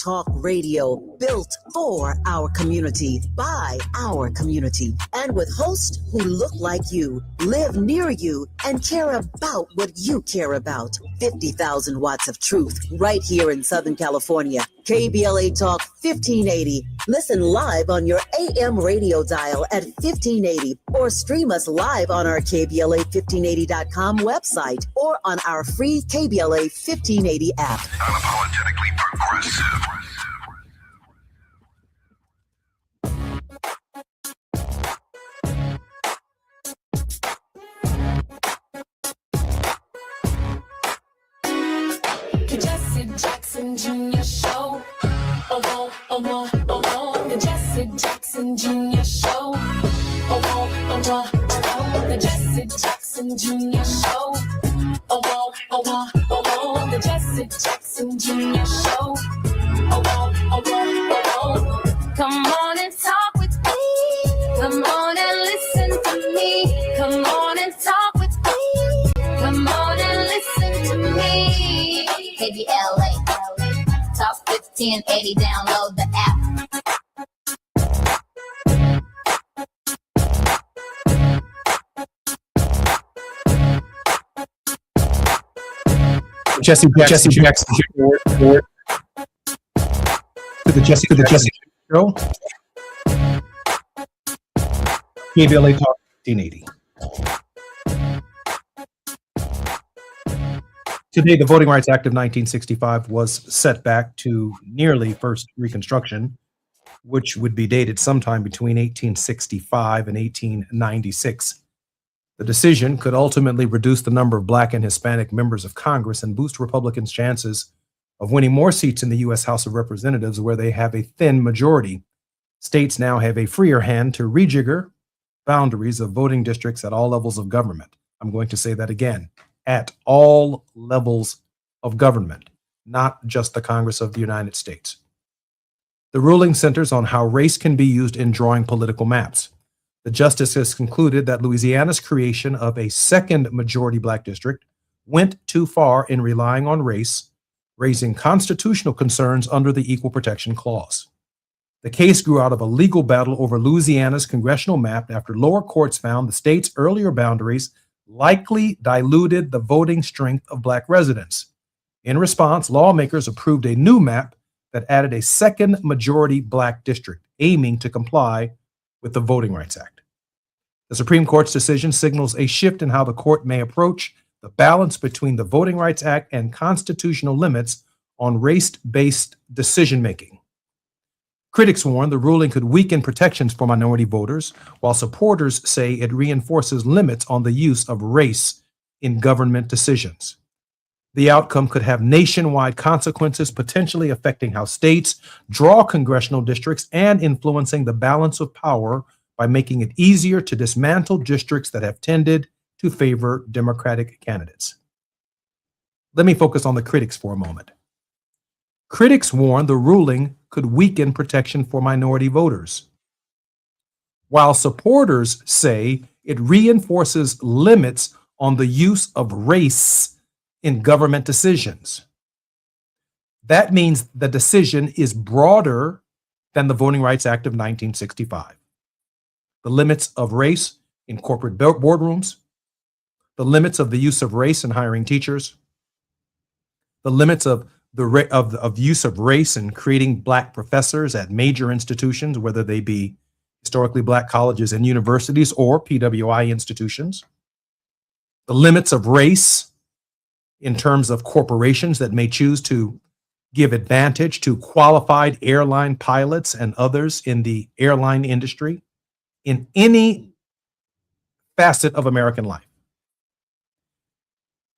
Talk Radio, built for our community, by our community, and with hosts who look like you, live near you, and care about what you care about. 50,000 watts of truth right here in Southern California. KBLA Talk 1580. Listen live on your AM radio dial at 1580, or stream us live on our KBLA1580.com website or on our free KBLA 1580 app. Unapologetically progressive. Jesse Jackson Jr. Show. The Jesse Jackson Jr. Show. The Jesse Jackson Jr. Show. The Jesse Jackson Jr. Show. Come on and talk with me. Come on and listen to me. Come on and talk with me. Come on and listen to me. KBLA Talk 1580. Download the app. Jesse Jackson to the Jesse Show. KBLA Talk 1580. Today, the Voting Rights Act of 1965 was set back to nearly first Reconstruction, which would be dated sometime between 1865 and 1896. The decision could ultimately reduce the number of Black and Hispanic members of Congress and boost Republicans' chances of winning more seats in the U.S. House of Representatives, where they have a thin majority. States now have a freer hand to rejigger boundaries of voting districts at all levels of government. I'm going to say that again, at all levels of government, not just the Congress of the United States. The ruling centers on how race can be used in drawing political maps. The justice has concluded that Louisiana's creation of a second majority Black district went too far in relying on race, raising constitutional concerns under the Equal Protection Clause. The case grew out of a legal battle over Louisiana's congressional map after lower courts found the state's earlier boundaries likely diluted the voting strength of Black residents. In response, lawmakers approved a new map that added a second majority Black district, aiming to comply with the Voting Rights Act. The Supreme Court's decision signals a shift in how the court may approach the balance between the Voting Rights Act and constitutional limits on race-based decision-making. Critics warn the ruling could weaken protections for minority voters, while supporters say it reinforces limits on the use of race in government decisions. The outcome could have nationwide consequences, potentially affecting how states draw congressional districts and influencing the balance of power by making it easier to dismantle districts that have tended to favor Democratic candidates. Let me focus on the critics for a moment. Critics warn the ruling could weaken protection for minority voters, while supporters say it reinforces limits on the use of race in government decisions. That means the decision is broader than the Voting Rights Act of 1965. The limits of race in corporate boardrooms, the limits of the use of race in hiring teachers, the limits of the use of race in creating Black professors at major institutions, whether they be historically Black colleges and universities or PWI institutions, the limits of race in terms of corporations that may choose to give advantage to qualified airline pilots and others in the airline industry in any facet of American life.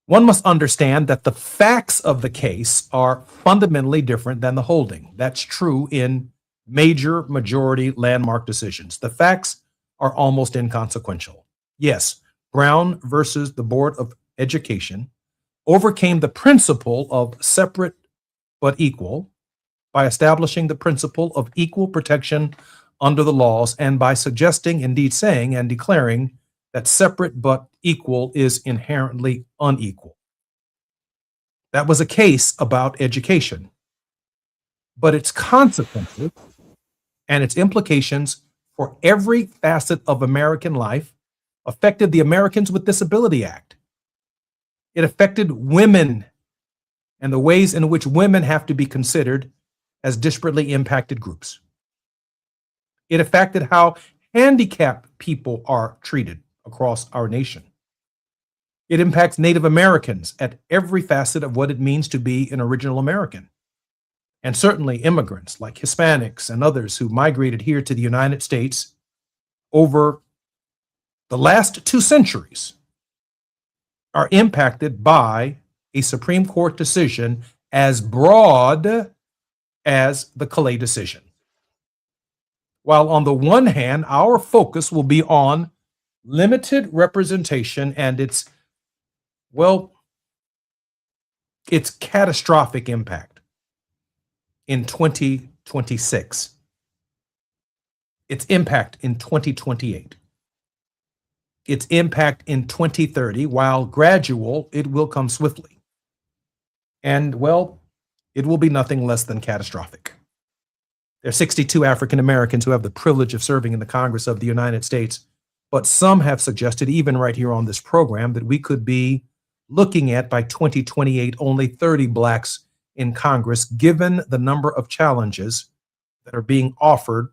One must understand that the facts of the case are fundamentally different than the holding. That's true in major majority landmark decisions. The facts are almost inconsequential. Yes, Brown versus the Board of Education overcame the principle of separate but equal by establishing the principle of equal protection under the laws and by suggesting, indeed saying and declaring that separate but equal is inherently unequal. That was a case about education, but its consequences and its implications for every facet of American life affected the Americans with Disability Act. It affected women and the ways in which women have to be considered as disparately impacted groups. It affected how handicapped people are treated across our nation. It impacts Native Americans at every facet of what it means to be an original American. And certainly immigrants like Hispanics and others who migrated here to the United States over the last 2 centuries are impacted by a Supreme Court decision as broad as the Calais decision. While on the one hand, our focus will be on limited representation and its catastrophic impact in 2026, its impact in 2028, its impact in 2030, while gradual, it will come swiftly. And, it will be nothing less than catastrophic. There are 62 African Americans who have the privilege of serving in the Congress of the United States, but some have suggested, even right here on this program, that we could be looking at by 2028 only 30 Blacks in Congress, given the number of challenges that are being offered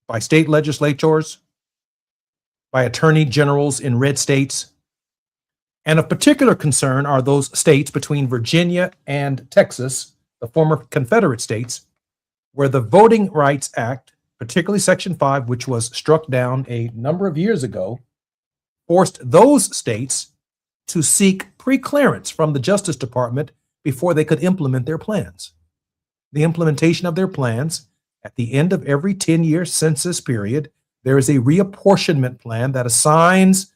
by state legislators, by attorney generals in red states. And of particular concern are those states between Virginia and Texas, the former Confederate states, where the Voting Rights Act, particularly Section 5, which was struck down a number of years ago, forced those states to seek pre-clearance from the Justice Department before they could implement their plans. The implementation of their plans, at the end of every 10-year census period, there is a reapportionment plan that assigns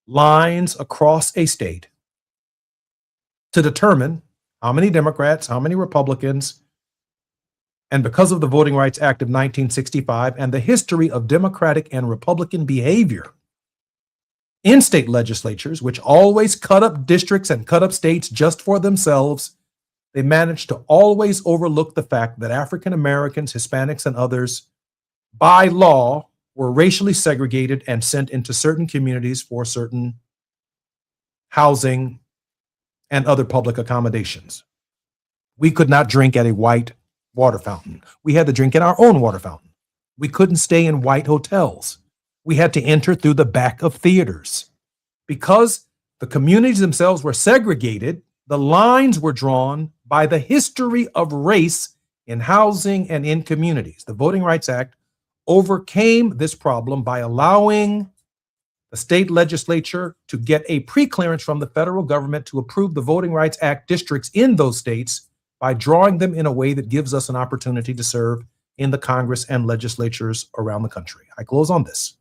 lines across a state to determine how many Democrats, how many Republicans, and because of the Voting Rights Act of 1965 and the history of Democratic and Republican behavior in state legislatures, which always cut up districts and cut up states just for themselves, they managed to always overlook the fact that African Americans, Hispanics, and others, by law, were racially segregated and sent into certain communities for certain housing and other public accommodations. We could not drink at a white water fountain. We had to drink in our own water fountain. We couldn't stay in white hotels. We had to enter through the back of theaters. Because The communities themselves were segregated. The lines were drawn by the history of race in housing and in communities. The Voting Rights Act overcame this problem by allowing the state legislature to get a pre-clearance from the federal government to approve the Voting Rights Act districts in those states by drawing them in a way that gives us an opportunity to serve in the Congress and legislatures around the country. I close on this.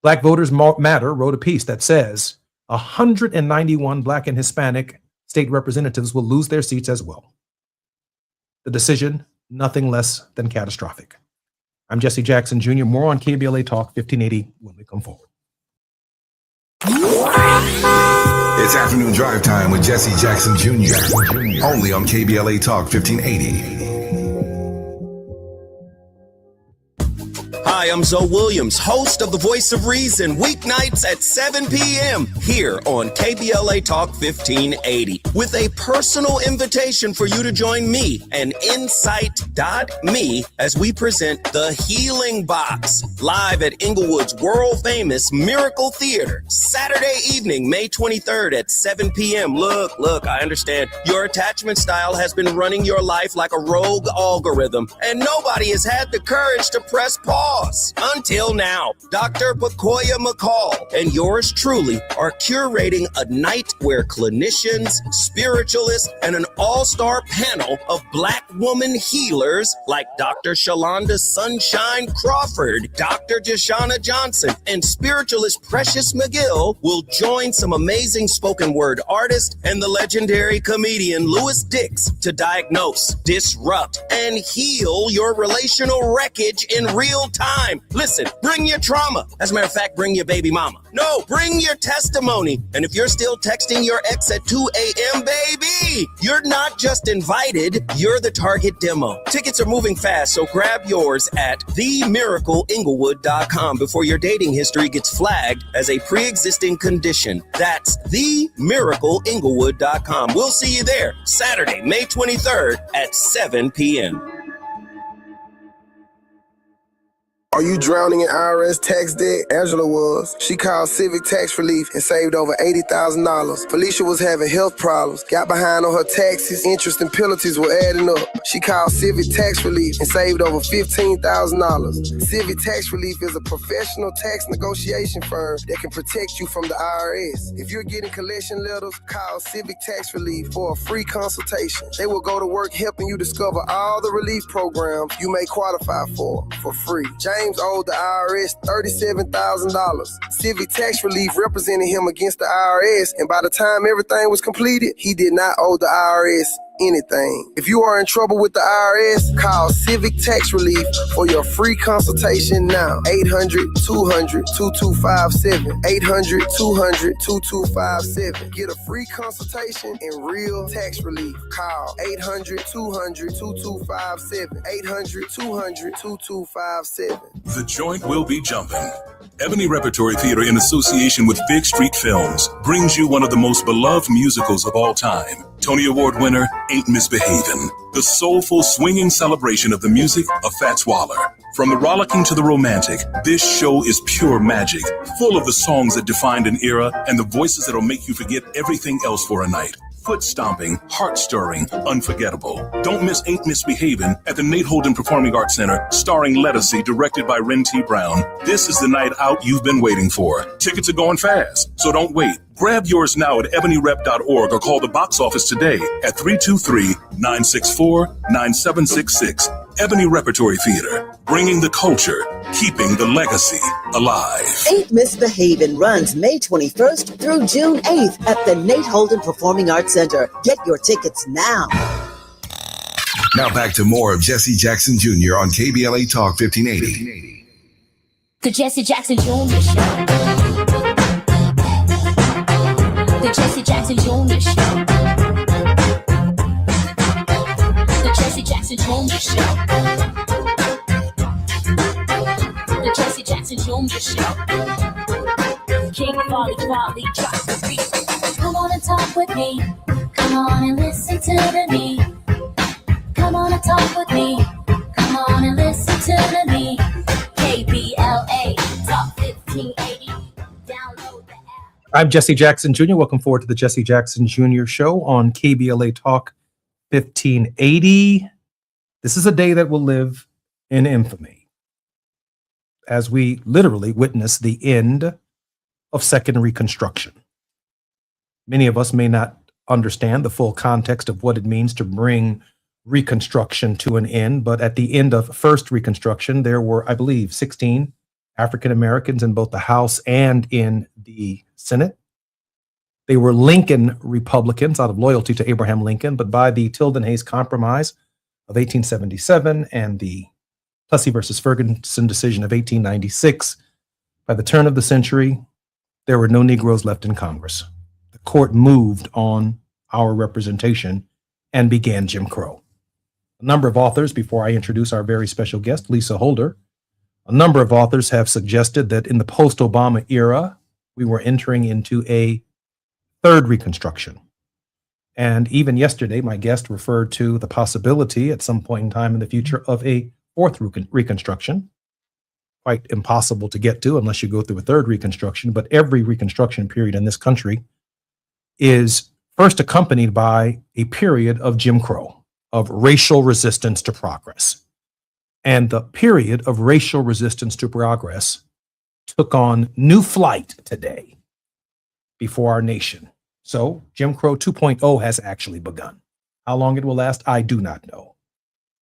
Black Voters Matter wrote a piece that says 191 Black and Hispanic state representatives will lose their seats as well. The decision, nothing less than catastrophic. I'm Jesse Jackson Jr. More on KBLA Talk 1580 when we come forward. It's afternoon drive time with Jesse Jackson Jr. Only on KBLA Talk 1580. Hi, I'm Zoe Williams, host of The Voice of Reason, weeknights at 7 p.m. here on KBLA Talk 1580, with a personal invitation for you to join me and Insight.me as we present The Healing Box, live at Inglewood's world-famous Miracle Theater, Saturday evening, May 23rd at 7 p.m. Look, I understand your attachment style has been running your life like a rogue algorithm, and nobody has had the courage to press pause. Until now, Dr. Pakoya McCall and yours truly are curating a night where clinicians, spiritualists, and an all-star panel of Black woman healers like Dr. Shalonda Sunshine Crawford, Dr. Jashana Johnson, and spiritualist Precious McGill will join some amazing spoken word artists and the legendary comedian Louis Dix to diagnose, disrupt, and heal your relational wreckage in real time. Listen, bring your trauma. As a matter of fact, bring your baby mama. No, bring your testimony. And if you're still texting your ex at 2 a.m., baby, you're not just invited, you're the target demo. Tickets are moving fast, so grab yours at themiracleinglewood.com before your dating history gets flagged as a pre-existing condition. That's themiracleinglewood.com. We'll see you there Saturday, May 23rd at 7 p.m. Are you drowning in IRS tax debt? Angela was. She called Civic Tax Relief and saved over $80,000. Felicia was having health problems, got behind on her taxes, interest and penalties were adding up. She called Civic Tax Relief and saved over $15,000. Civic Tax Relief is a professional tax negotiation firm that can protect you from the IRS. If you're getting collection letters, call Civic Tax Relief for a free consultation. They will go to work helping you discover all the relief programs you may qualify for free. James owed the IRS $37,000. Civic Tax Relief represented him against the IRS, and by the time everything was completed, he did not owe the IRS anything. If you are in trouble with the IRS, call Civic Tax Relief for your free consultation now. 800-200-2257. 800-200-2257. Get a free consultation and real tax relief. Call 800-200-2257. 800-200-2257. The joint will be jumping. Ebony Repertory Theater, in association with Big Street Films, brings you one of the most beloved musicals of all time. Tony Award winner, Ain't Misbehavin'. The soulful, swinging celebration of the music of Fats Waller. From the rollicking to the romantic, this show is pure magic, full of the songs that defined an era and the voices that'll make you forget everything else for a night. Foot-stomping, heart-stirring, unforgettable. Don't miss Ain't Misbehavin' at the Nate Holden Performing Arts Center, starring Lettucey, directed by Ren T. Brown. This is the night out you've been waiting for. Tickets are going fast, so don't wait. Grab yours now at ebonyrep.org or call the box office today at 323-964-9766. Ebony Repertory Theater, bringing the culture, keeping the legacy alive. Ain't Misbehavin' runs May 21st through June 8th at the Nate Holden Performing Arts Center. Get your tickets now. Now back to more of Jesse Jackson Jr. on KBLA Talk 1580. The Jesse Jackson Jr. Show. The Jesse Jackson Jr. Show. The Jesse Jackson Jr. Show. The Jesse Jackson Jr. Show. King Volley drops the beat. Come on and talk with me. Come on and listen to me. Come on and talk with me. Come on and listen to me. KBLA Talk 1580. Download the app. I'm Jesse Jackson Jr. Welcome forward to the Jesse Jackson Jr. Show on KBLA Talk 1580. This is a day that will live in infamy as we literally witness the end of Second Reconstruction. Many of us may not understand the full context of what it means to bring Reconstruction to an end, but at the end of First Reconstruction, there were, I believe, 16 African Americans in both the House and in the Senate. They were Lincoln Republicans out of loyalty to Abraham Lincoln, but by the Tilden-Hayes Compromise of 1877 and the Plessy versus Ferguson decision of 1896, by the turn of the century, there were no Negroes left in Congress. The court moved on our representation and began Jim Crow. A number of authors, before I introduce our very special guest, Lisa Holder, a number of authors have suggested that in the post-Obama era, we were entering into a third Reconstruction. And even yesterday, my guest referred to the possibility at some point in time in the future of a fourth Reconstruction. Quite impossible to get to unless you go through a third Reconstruction, but every Reconstruction period in this country is first accompanied by a period of Jim Crow, of racial resistance to progress. And the period of racial resistance to progress took on new flight today before our nation. So Jim Crow 2.0 has actually begun. How long it will last, I do not know.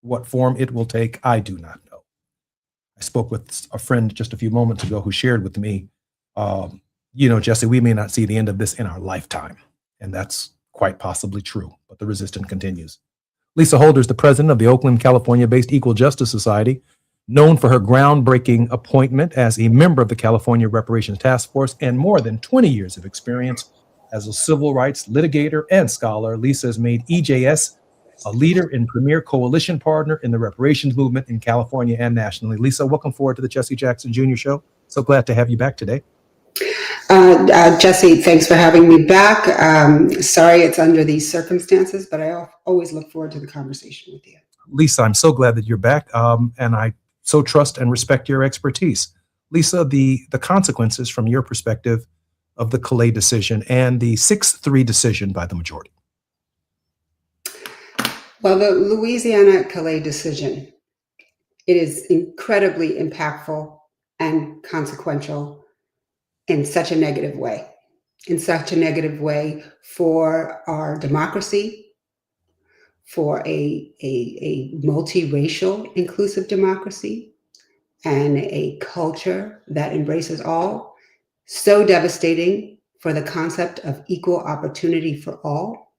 What form it will take, I do not know. I spoke with a friend just a few moments ago who shared with me, Jesse, we may not see the end of this in our lifetime. And that's quite possibly true, but the resistance continues. Lisa Holder is the president of the Oakland, California-based Equal Justice Society, known for her groundbreaking appointment as a member of the California Reparations Task Force and more than 20 years of experience as a civil rights litigator and scholar. Lisa has made EJS a leader and premier coalition partner in the reparations movement in California and nationally. Lisa, welcome forward to the Jesse Jackson Jr. Show. So glad to have you back today. Jesse, thanks for having me back. Sorry it's under these circumstances, but I always look forward to the conversation with you. Lisa, I'm so glad that you're back, and I so trust and respect your expertise. Lisa, the consequences from your perspective of the Calais decision and the 6-3 decision by the majority. Well, the Louisiana Calais decision, it is incredibly impactful and consequential in such a negative way for our democracy, for a multiracial, inclusive democracy, and a culture that embraces all. So devastating for the concept of equal opportunity for all,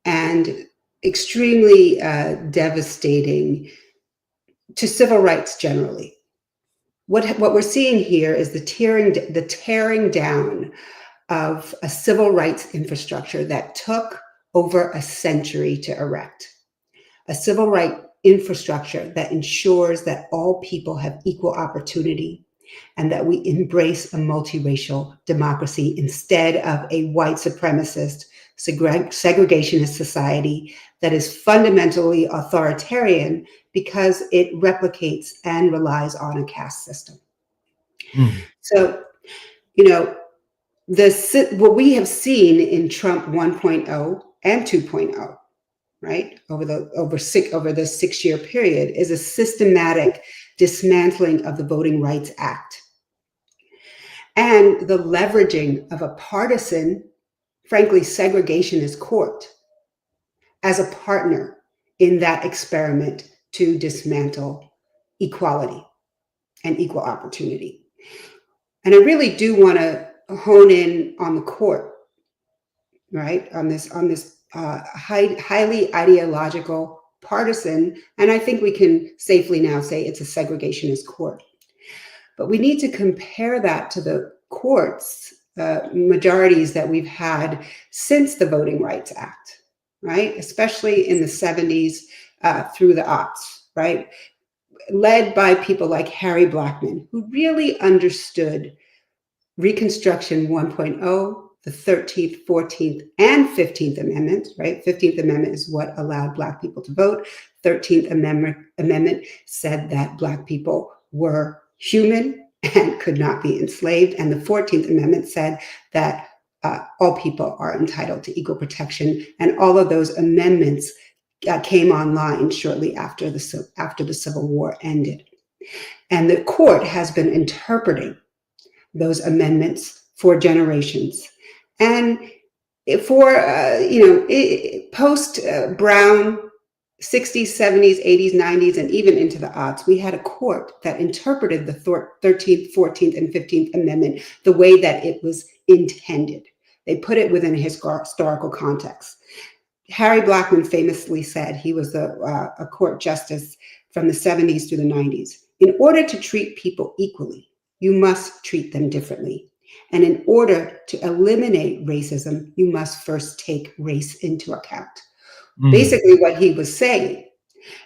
and extremely devastating to civil rights generally. What we're seeing here is the tearing down of a civil rights infrastructure that took over a century to erect. A civil rights infrastructure that ensures that all people have equal opportunity and that we embrace a multiracial democracy instead of a white supremacist, segregationist society that is fundamentally authoritarian because it replicates and relies on a caste system. So, what we have seen in Trump 1.0 and 2.0, right, over the 6-year period is a systematic dismantling of the Voting Rights Act and the leveraging of a partisan, frankly, segregationist court as a partner in that experiment to dismantle equality and equal opportunity. And I really do want to hone in on the court, right, on this highly ideological, partisan, and I think we can safely now say it's a segregationist court. But we need to compare that to the courts, majorities that we've had since the Voting Rights Act, right? Especially in the 70s through the aughts, right? Led by people like Harry Blackmun, who really understood Reconstruction 1.0, the 13th, 14th, and 15th Amendment, right? 15th Amendment is what allowed Black people to vote. 13th Amendment said that Black people were human and could not be enslaved. And the 14th Amendment said that all people are entitled to equal protection. And all of those amendments came online shortly after the Civil War ended. And the court has been interpreting those amendments for generations. And for, post Brown, 60s, 70s, 80s, 90s, and even into the aughts, we had a court that interpreted the 13th, 14th, and 15th Amendment the way that it was intended. They put it within a historical context. Harry Blackmun famously said, he was a court justice from the 70s through the 90s, in order to treat people equally, you must treat them differently. And in order to eliminate racism, you must first take race into account. Basically, what he was saying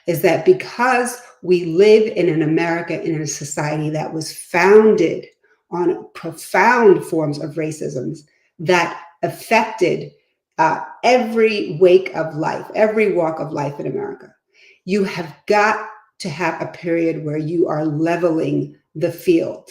is that because we live in an America, in a society that was founded on profound forms of racism that affected every wake of life, every walk of life in America, you have got to have a period where you are leveling the field,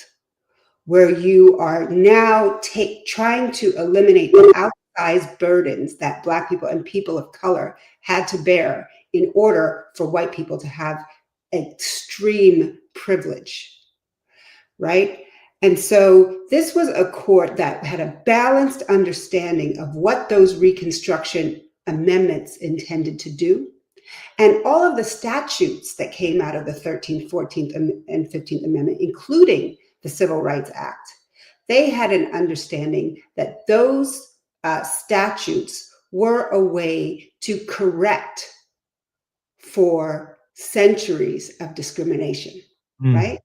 where you are now trying to eliminate the outsized burdens that Black people and people of color had to bear in order for white people to have extreme privilege, right? And so this was a court that had a balanced understanding of what those Reconstruction amendments intended to do. And all of the statutes that came out of the 13th, 14th, and 15th Amendment, including the Civil Rights Act, they had an understanding that those statutes were a way to correct for centuries of discrimination, right?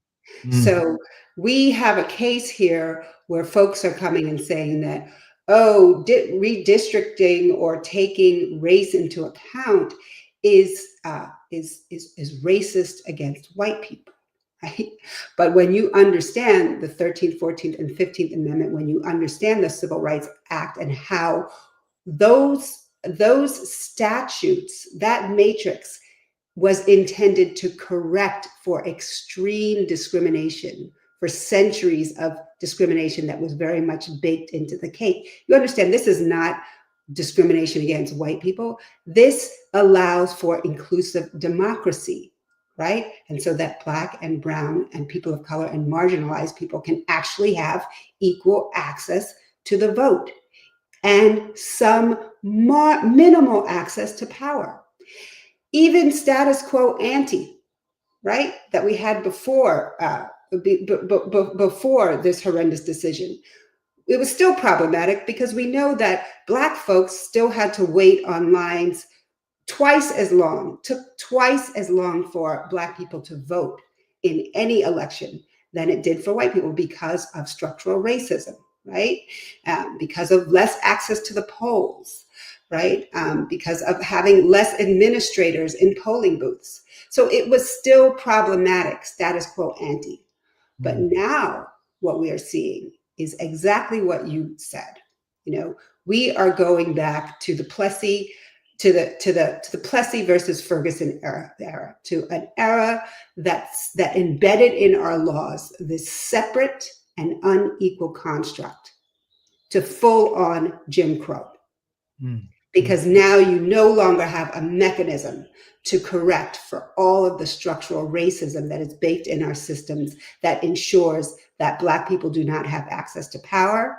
So we have a case here where folks are coming and saying that, oh, redistricting or taking race into account is racist against white people, right? But when you understand the 13th, 14th, and 15th Amendment, when you understand the Civil Rights Act and how those statutes, that matrix was intended to correct for extreme discrimination, for centuries of discrimination that was very much baked into the cake. You understand this is not discrimination against white people. This allows for inclusive democracy, right? And so that Black and brown and people of color and marginalized people can actually have equal access to the vote and some minimal access to power. Even status quo ante, right? That we had before this horrendous decision. It was still problematic because we know that Black folks still had to wait on lines twice as long, took twice as long for Black people to vote in any election than it did for white people because of structural racism, right? Because of less access to the polls, right? Because of having less administrators in polling booths. So it was still problematic, status quo ante. But now what we are seeing is exactly what you said. You know, we are going back to the Plessy, to the Plessy versus Ferguson era, to an era that embedded in our laws this separate and unequal construct to full on Jim Crow. Because now you no longer have a mechanism to correct for all of the structural racism that is baked in our systems that ensures that Black people do not have access to power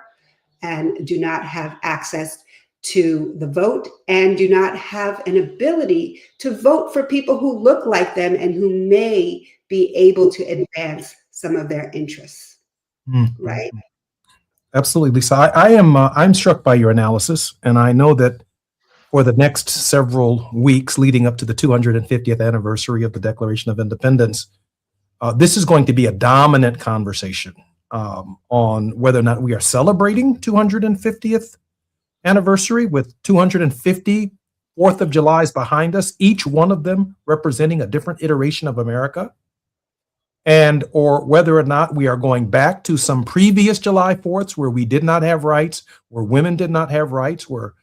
and do not have access to the vote and do not have an ability to vote for people who look like them and who may be able to advance some of their interests, right? Absolutely, Lisa. I'm struck by your analysis, and I know that for the next several weeks leading up to the 250th anniversary of the Declaration of Independence, this is going to be a dominant conversation on whether or not we are celebrating 250th anniversary with 250 4th of Julys behind us, each one of them representing a different iteration of America, and or whether or not we are going back to some previous July 4ths where we did not have rights, where women did not have rights, where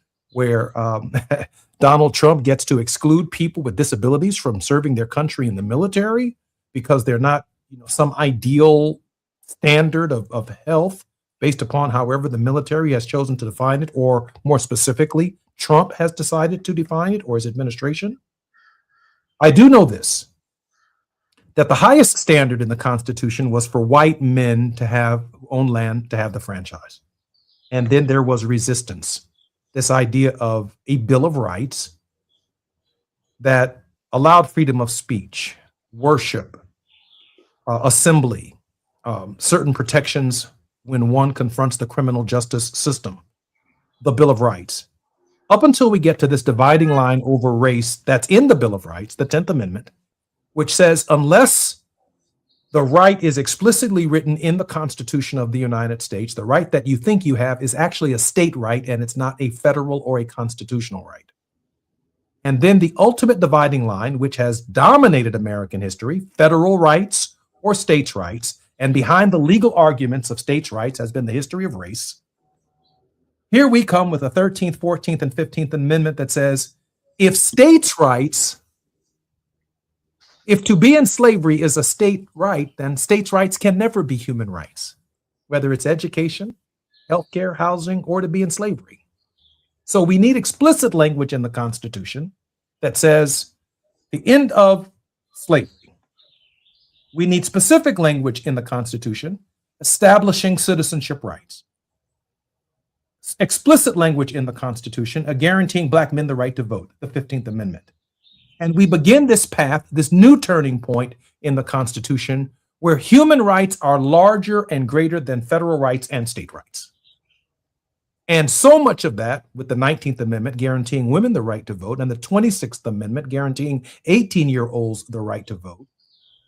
Donald Trump gets to exclude people with disabilities from serving their country in the military because they're not, some ideal standard of health based upon however the military has chosen to define it, or more specifically, Trump has decided to define it, or his administration. I do know this, that the highest standard in the Constitution was for white men to own land, to have the franchise. And then there was resistance, this idea of a Bill of Rights that allowed freedom of speech, worship, assembly, certain protections when one confronts the criminal justice system, the Bill of Rights. Up until we get to this dividing line over race that's in the Bill of Rights, the 10th Amendment, which says unless the right is explicitly written in the Constitution of the United States, the right that you think you have is actually a state right, and it's not a federal or a constitutional right. And then the ultimate dividing line, which has dominated American history, federal rights or states' rights, and behind the legal arguments of states' rights has been the history of race. Here we come with the 13th, 14th, and 15th Amendment that says, if states' rights, if to be in slavery is a state right, then states' rights can never be human rights, whether it's education, healthcare, housing, or to be in slavery. So we need explicit language in the Constitution that says the end of slavery. We need specific language in the Constitution establishing citizenship rights. Explicit language in the Constitution guaranteeing Black men the right to vote, the 15th Amendment. And we begin this path, this new turning point in the Constitution, where human rights are larger and greater than federal rights and state rights. And so much of that, with the 19th Amendment guaranteeing women the right to vote and the 26th Amendment guaranteeing 18-year-olds the right to vote,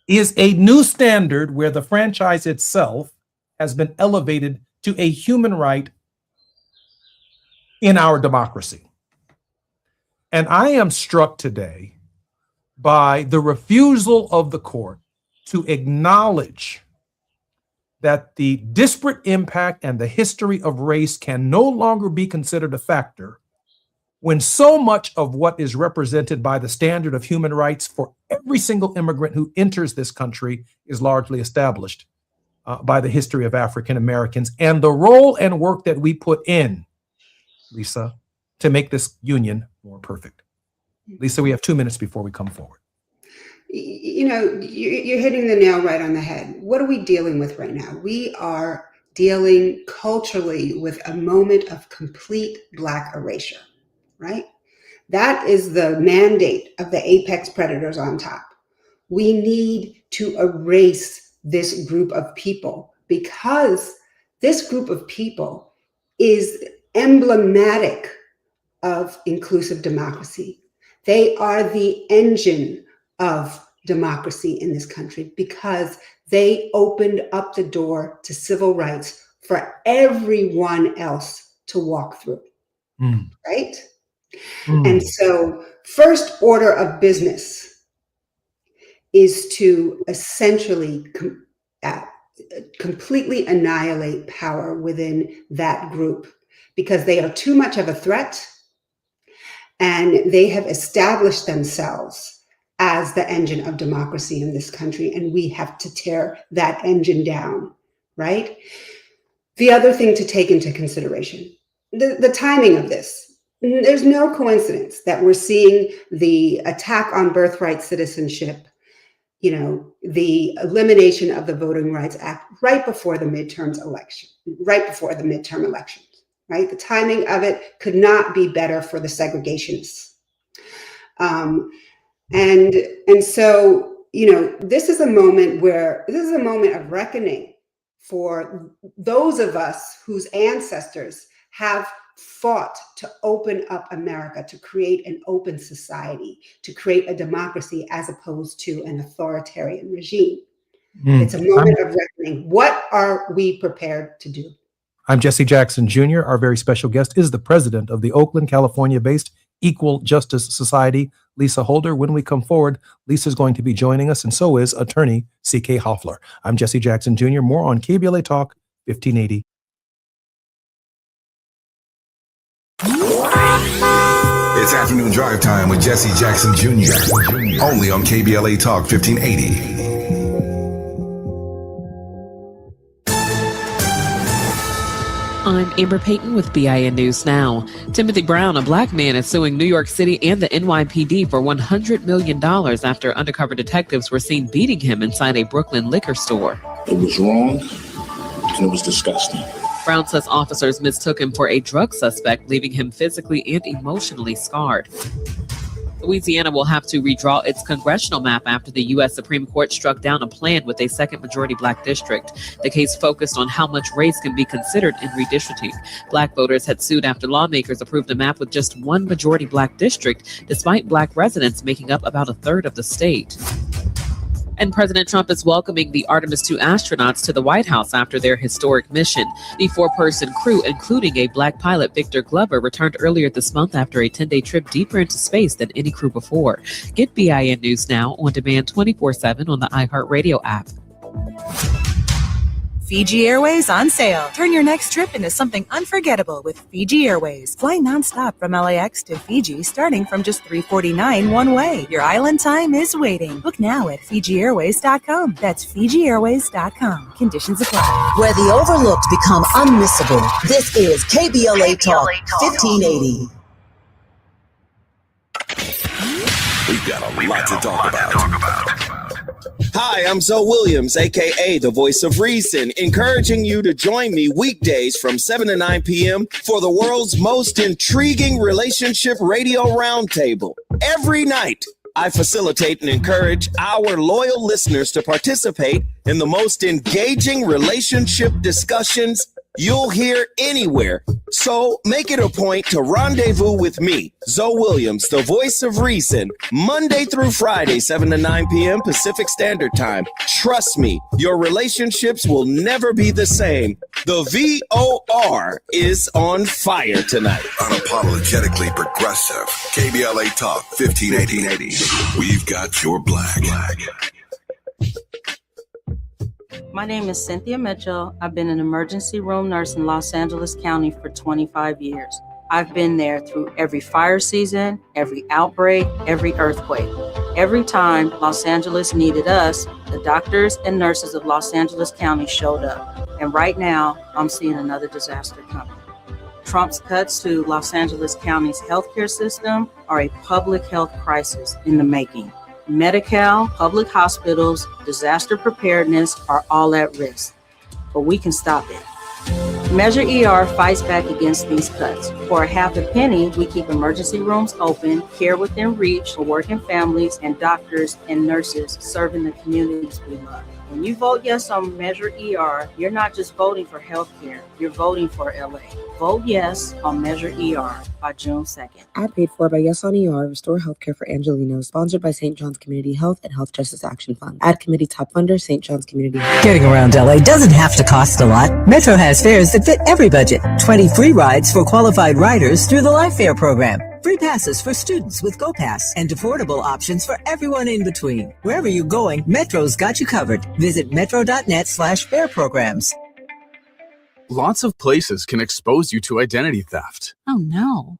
is a new standard where the franchise itself has been elevated to a human right in our democracy. And I am struck today by the refusal of the court to acknowledge that the disparate impact and the history of race can no longer be considered a factor when so much of what is represented by the standard of human rights for every single immigrant who enters this country is largely established by the history of African Americans and the role and work that we put in, Lisa, to make this union more perfect. Lisa, we have 2 minutes before we come forward. You know, you're hitting the nail right on the head. What are we dealing with right now? We are dealing culturally with a moment of complete Black erasure, right? That is the mandate of the apex predators on top. We need to erase this group of people because this group of people is emblematic of inclusive democracy. They are the engine of democracy in this country because they opened up the door to civil rights for everyone else to walk through, right? And so first order of business is to essentially completely annihilate power within that group because they are too much of a threat and they have established themselves as the engine of democracy in this country, and we have to tear that engine down, right? The other thing to take into consideration, the timing of this. There's no coincidence that we're seeing the attack on birthright citizenship, you know, the elimination of the Voting Rights Act right before the midterm elections, right? The timing of it could not be better for the segregationists. And so, you know, this is a moment of reckoning for those of us whose ancestors have fought to open up America, to create an open society, to create a democracy as opposed to an authoritarian regime. It's a moment of reckoning. What are we prepared to do? I'm Jesse Jackson Jr. Our very special guest is the president of the Oakland, California-based Equal Justice Society, Lisa Holder. When we come forward, Lisa's going to be joining us, and so is attorney C.K. Hoffler. I'm Jesse Jackson Jr. More on KBLA Talk 1580. It's afternoon drive time with Jesse Jackson Jr. Only on KBLA Talk 1580. Amber Payton with BIN News Now. Timothy Brown, a black man, is suing New York City and the NYPD for $100 million after undercover detectives were seen beating him inside a Brooklyn liquor store. It was wrong, and it was disgusting. Brown says officers mistook him for a drug suspect, leaving him physically and emotionally scarred. Louisiana will have to redraw its congressional map after the U.S. Supreme Court struck down a plan with a second majority black district. The case focused on how much race can be considered in redistricting. Black voters had sued after lawmakers approved a map with just one majority black district, despite black residents making up about a third of the state. And President Trump is welcoming the Artemis II astronauts to the White House after their historic mission. The four-person crew, including a black pilot, Victor Glover, returned earlier this month after a 10-day trip deeper into space than any crew before. Get BIN News Now on demand 24/7 on the iHeartRadio app. Fiji Airways on sale. Turn your next trip into something unforgettable with Fiji Airways. Fly nonstop from LAX to Fiji starting from just $349 one way. Your island time is waiting. Book now at FijiAirways.com. That's FijiAirways.com. Conditions apply. Where the overlooked become unmissable. This is KBLA Talk 1580. We've got a lot to talk about. Hi, I'm Zoe Williams, aka the Voice of Reason, encouraging you to join me weekdays from 7 to 9 p.m. for the world's most intriguing relationship radio roundtable. Every night, I facilitate and encourage our loyal listeners to participate in the most engaging relationship discussions you'll hear anywhere. So make it a point to rendezvous with me, Zoe Williams, the Voice of Reason, Monday through Friday, 7 to 9 p.m. Pacific Standard Time. Trust me, your relationships will never be the same. The VOR is on fire tonight. Unapologetically progressive. KBLA Talk 1580. We've got your black. My name is Cynthia Mitchell. I've been an emergency room nurse in Los Angeles County for 25 years. I've been there through every fire season, every outbreak, every earthquake. Every time Los Angeles needed us, the doctors and nurses of Los Angeles County showed up. And right now, I'm seeing another disaster coming. Trump's cuts to Los Angeles County's healthcare system are a public health crisis in the making. Medi-Cal, public hospitals, disaster preparedness are all at risk, but we can stop it. Measure ER fights back against these cuts. For a half a penny, we keep emergency rooms open, care within reach for working families, and doctors and nurses serving the communities we love. When you vote yes on Measure ER, you're not just voting for healthcare, you're voting for LA. Vote yes on Measure ER by June 2nd. Ad paid for by Yes on ER, Restore Healthcare for Angelenos, sponsored by St. John's Community Health and Health Justice Action Fund. Ad committee top funder, St. John's Community Health. Getting around LA doesn't have to cost a lot. Metro has fares that fit every budget. 20 free rides for qualified riders through the Life Fare program. Free passes for students with GoPass and affordable options for everyone in between. Wherever you're going, Metro's got you covered. Visit metro.net/fare programs. Lots of places can expose you to identity theft. Oh no.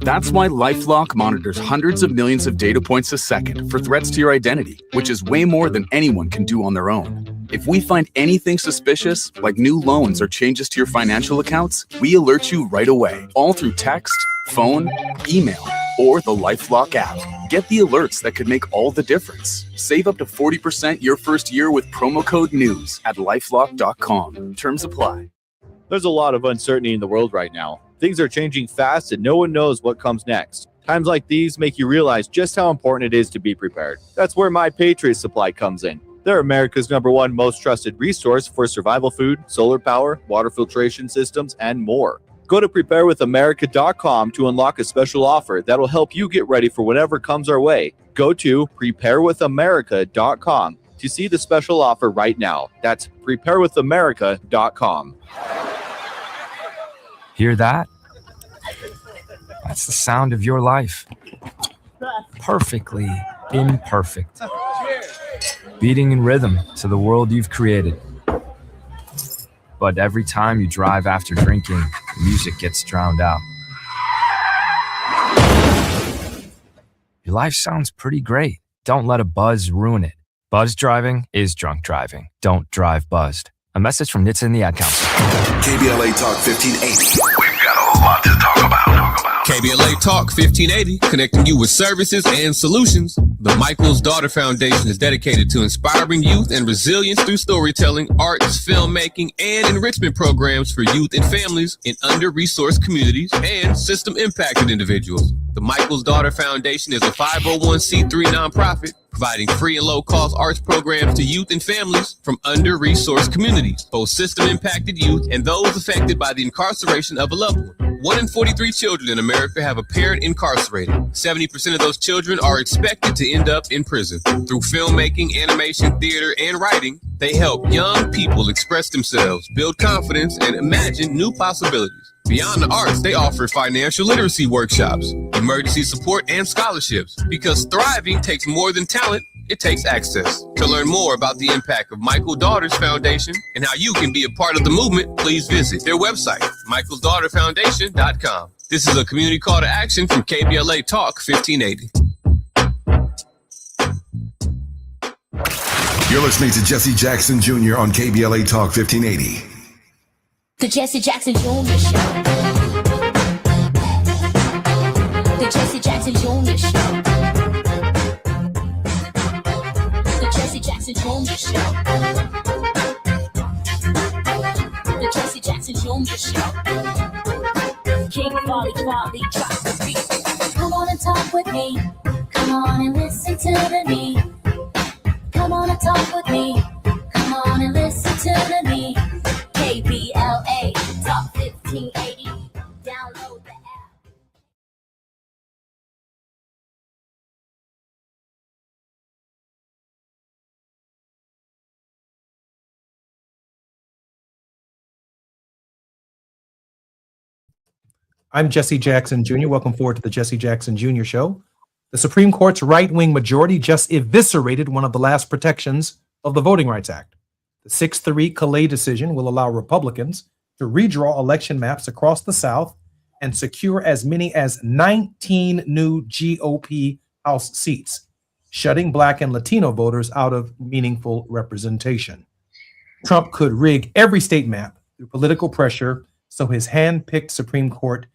That's why LifeLock monitors hundreds of millions of data points a second for threats to your identity, which is way more than anyone can do on their own. If we find anything suspicious, like new loans or changes to your financial accounts, we alert you right away, all through text, phone, email, or the LifeLock app. Get the alerts that could make all the difference. Save up to 40% your first year with promo code NEWS at LifeLock.com. Terms apply. There's a lot of uncertainty in the world right now. Things are changing fast and no one knows what comes next. Times like these make you realize just how important it is to be prepared. That's where My Patriot Supply comes in. They're America's #1 most trusted resource for survival food, solar power, water filtration systems, and more. Go to preparewithamerica.com to unlock a special offer that'll help you get ready for whatever comes our way. Go to preparewithamerica.com to see the special offer right now. That's preparewithamerica.com. Hear that? That's the sound of your life. Perfectly imperfect. Beating in rhythm to the world you've created. But every time you drive after drinking, music gets drowned out. Your life sounds pretty great. Don't let a buzz ruin it. Buzz driving is drunk driving. Don't drive buzzed. A message from NHTSA and the Ad Council. KBLA Talk 1580. We've got a lot to talk about. KBLA Talk 1580, connecting you with services and solutions. The Michael's Daughter Foundation is dedicated to inspiring youth and resilience through storytelling, arts, filmmaking, and enrichment programs for youth and families in under-resourced communities and system-impacted individuals. The Michael's Daughter Foundation is a 501c3 nonprofit providing free and low-cost arts programs to youth and families from under-resourced communities, both system-impacted youth and those affected by the incarceration of a loved one. 1 in 43 children in America have a parent incarcerated. 70% of those children are expected to end up in prison. Through filmmaking, animation, theater, and writing, they help young people express themselves, build confidence, and imagine new possibilities. Beyond the arts, they offer financial literacy workshops, emergency support, and scholarships. Because thriving takes more than talent, it takes access. To learn more about the impact of Michael Daughters Foundation and how you can be a part of the movement, please visit their website, michaelsdaughterfoundation.com. This is a community call to action from KBLA Talk 1580. You're listening to Jesse Jackson Jr. on KBLA Talk 1580. The Jesse Jackson Jr. Show. The Jesse Jackson Jr. Show. The Jesse Jackson Jr. Show. The Jesse Jackson Jr. Show. King Quality, drop the beat. Come on and talk with me. Come on and listen to me. Come on and talk with me. Come on and listen to me. KBLA Talk 1580. Download the app. I'm Jesse Jackson Jr. Welcome forward to the Jesse Jackson Jr. Show. The Supreme Court's right-wing majority just eviscerated one of the last protections of the Voting Rights Act. The 6-3 Calais decision will allow Republicans to redraw election maps across the South and secure as many as 19 new GOP House seats, shutting Black and Latino voters out of meaningful representation. Trump could rig every state map through political pressure, so his hand-picked Supreme Court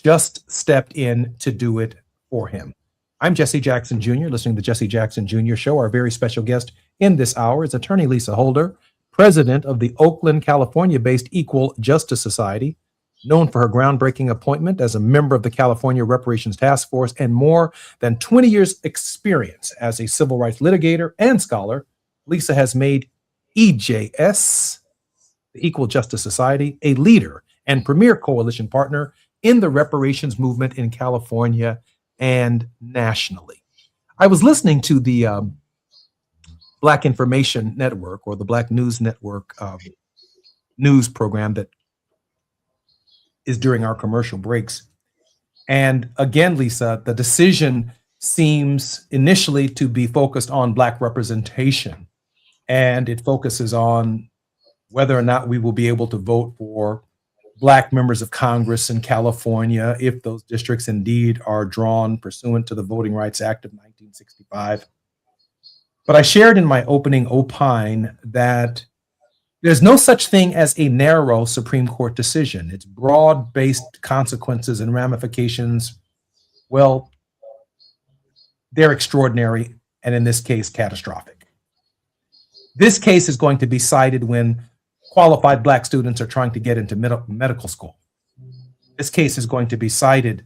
just stepped in to do it for him. I'm Jesse Jackson Jr., listening to the Jesse Jackson Jr. Show. Our very special guest in this hour is attorney Lisa Holder, president of the Oakland, California-based Equal Justice Society, known for her groundbreaking appointment as a member of the California Reparations Task Force and more than 20 years' experience as a civil rights litigator and scholar. Lisa has made EJS, the Equal Justice Society, a leader and premier coalition partner in the reparations movement in California and nationally. I was listening to the Black Information Network, or the Black News Network news program that is during our commercial breaks. And again, Lisa, the decision seems initially to be focused on Black representation, and it focuses on whether or not we will be able to vote for Black members of Congress in California if those districts indeed are drawn pursuant to the Voting Rights Act of 1965. But I shared in my opening opine that there's no such thing as a narrow Supreme Court decision. It's broad-based consequences and ramifications. Well, they're extraordinary, and in this case, catastrophic. This case is going to be cited when qualified Black students are trying to get into medical school. This case is going to be cited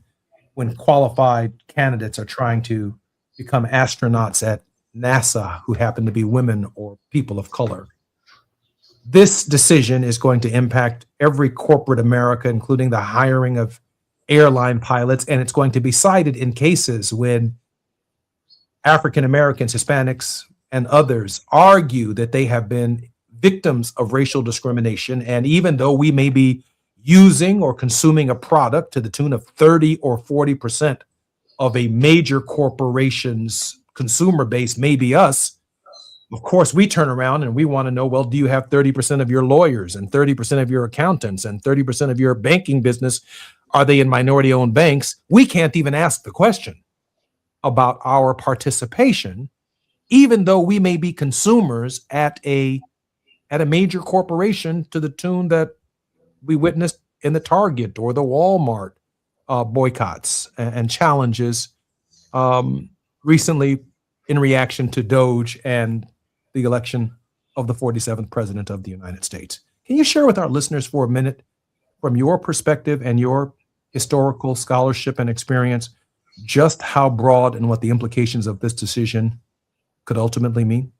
when qualified candidates are trying to become astronauts at NASA who happen to be women or people of color. This decision is going to impact every corporate America, including the hiring of airline pilots, and it's going to be cited in cases when African Americans, Hispanics, and others argue that they have been victims of racial discrimination. And even though we may be using or consuming a product to the tune of 30 or 40% of a major corporation's consumer base, maybe us, of course, we turn around and we want to know, well, do you have 30% of your lawyers and 30% of your accountants and 30% of your banking business? Are they in minority-owned banks? We can't even ask the question about our participation, even though we may be consumers at a at a major corporation to the tune that we witnessed in the Target or the Walmart boycotts and challenges recently in reaction to Doge and the election of the 47th president of the United States. Can you share with our listeners for a minute, from your perspective and your historical scholarship and experience, just how broad and what the implications of this decision could ultimately mean?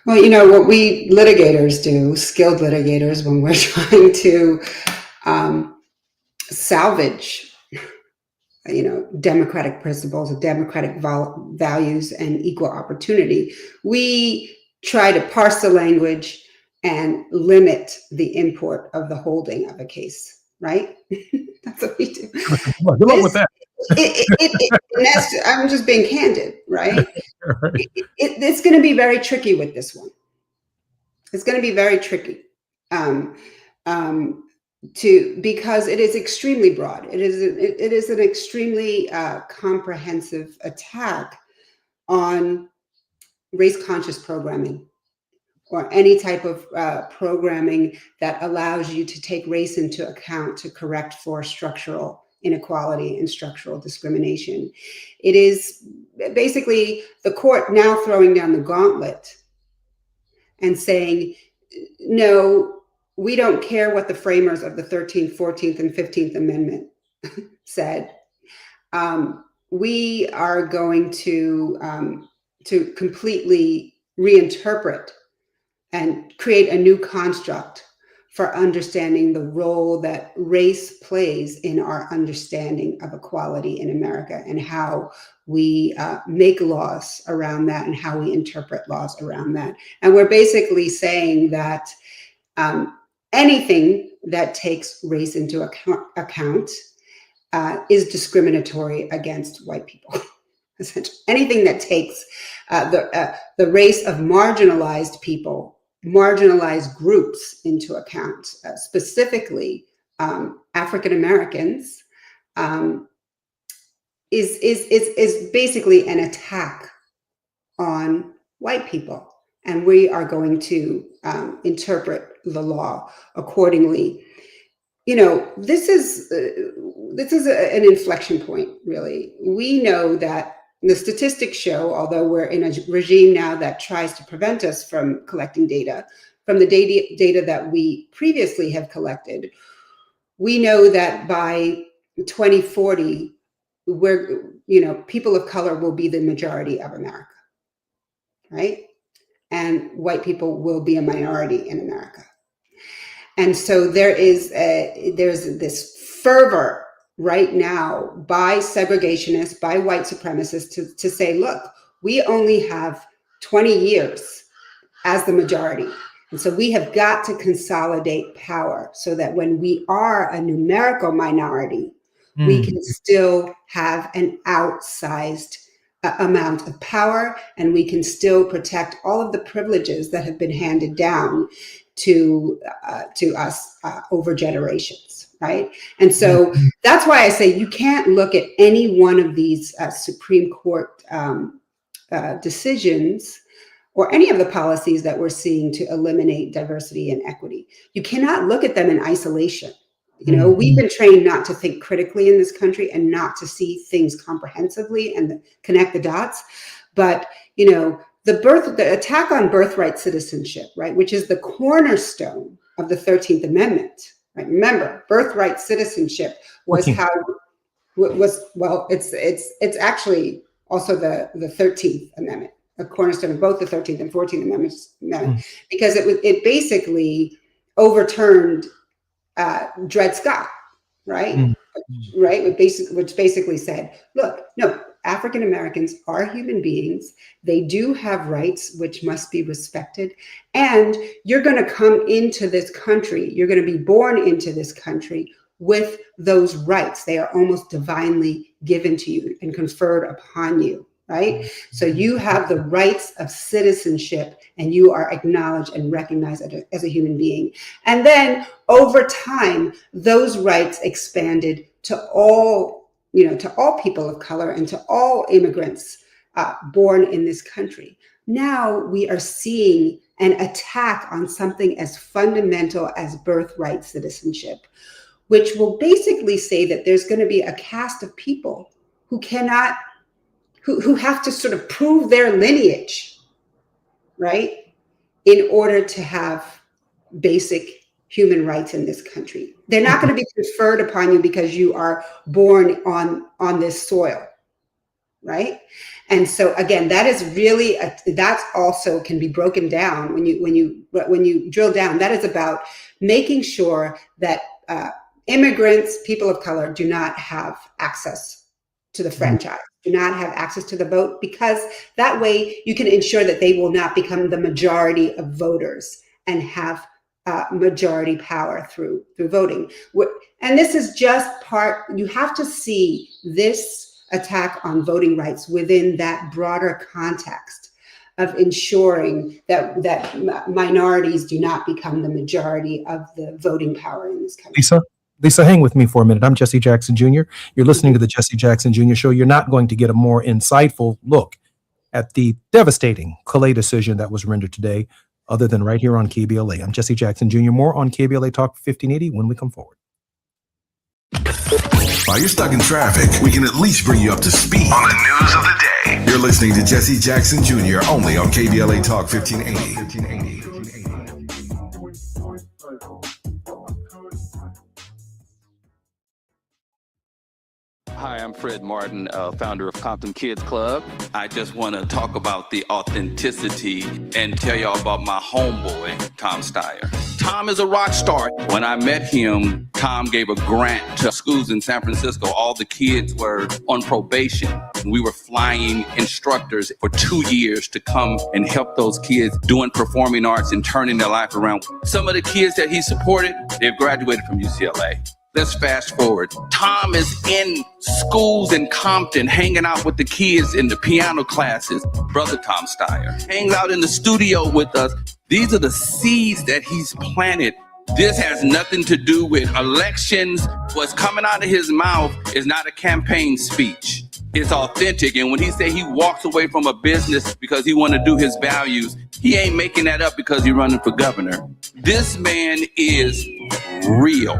Well, you know, what we litigators do, skilled litigators, when we're trying to salvage, you know, democratic principles, democratic values, and equal opportunity, we try to parse the language and limit the import of the holding of a case, right? That's what we do. Well, good luck with that. And I'm just being candid, right? It's going to be very tricky with this one. It's going to be very tricky because it is extremely broad. It is an extremely comprehensive attack on race-conscious programming, or any type of programming that allows you to take race into account to correct for structural inequality and structural discrimination. It is basically the court now throwing down the gauntlet and saying, no, we don't care what the framers of the 13th, 14th, and 15th Amendment said. We are going to completely reinterpret and create a new construct for understanding the role that race plays in our understanding of equality in America, and how we make laws around that and how we interpret laws around that. And we're basically saying that anything that takes race into account is discriminatory against white people. Essentially, anything that takes the race of marginalized people, marginalized groups into account, specifically African Americans, is basically an attack on white people, and we are going to interpret the law accordingly. You know, this is an inflection point, really. We know that the statistics show, although we're in a regime now that tries to prevent us from collecting data, from the data that we previously have collected, we know that by 2040, people of color will be the majority of America, right? And white people will be a minority in America. And so there's this fervor right now by segregationists, by white supremacists to say, look, we only have 20 years as the majority. And so we have got to consolidate power so that when we are a numerical minority, we can still have an outsized amount of power, and we can still protect all of the privileges that have been handed down to us over generations, right? And so that's why I say you can't look at any one of these Supreme Court decisions or any of the policies that we're seeing to eliminate diversity and equity. You cannot look at them in isolation. You know, we've been trained not to think critically in this country and not to see things comprehensively and connect the dots. But, you know, the attack on birthright citizenship, right, which is the cornerstone of the 13th Amendment, right? Remember, birthright citizenship was it's actually also the 13th Amendment, a cornerstone of both the 13th and 14th Amendments, because it basically overturned Dred Scott, right? Right, which basically said, look, no, African Americans are human beings. They do have rights which must be respected. And you're going to come into this country, you're going to be born into this country with those rights. They are almost divinely given to you and conferred upon you, right? So you have the rights of citizenship, and you are acknowledged and recognized as a human being. And then over time, those rights expanded to all people of color and to all immigrants born in this country. now we are seeing an attack on something as fundamental as birthright citizenship, which will basically say that there's going to be a caste of people who have to sort of prove their lineage, right, in order to have basic human rights in this country. They're not going to be conferred upon you because you are born on this soil, right? And so again, that is really that's also can be broken down when you drill down. That is about making sure that immigrants, people of color, do not have access to the franchise, do not have access to the vote, because that way you can ensure that they will not become the majority of voters and have majority power through voting. And this is just part, you have to see this attack on voting rights within that broader context of ensuring that minorities do not become the majority of the voting power in this country. Lisa, hang with me for a minute. I'm Jesse Jackson Jr. You're listening to the Jesse Jackson Jr. Show. You're not going to get a more insightful look at the devastating Calais decision that was rendered today, other than right here on KBLA. I'm Jesse Jackson Jr. More on KBLA Talk 1580 when we come forward. While you're stuck in traffic, we can at least bring you up to speed on the news of the day. You're listening to Jesse Jackson Jr. only on KBLA Talk 1580. Hi, I'm Fred Martin, founder of Compton Kids Club. I just want to talk about the authenticity and tell y'all about my homeboy, Tom Steyer. Tom is a rock star. When I met him, Tom gave a grant to schools in San Francisco. All the kids were on probation. We were flying instructors for 2 years to come and help those kids doing performing arts and turning their life around. Some of the kids that he supported, they've graduated from UCLA. Let's fast forward. Tom is in schools in Compton, hanging out with the kids in the piano classes. Brother Tom Steyer hangs out in the studio with us. These are the seeds that he's planted. This has nothing to do with elections. What's coming out of his mouth is not a campaign speech. It's authentic. And when he say he walks away from a business because he want to do his values, he ain't making that up because he's running for governor. This man is real.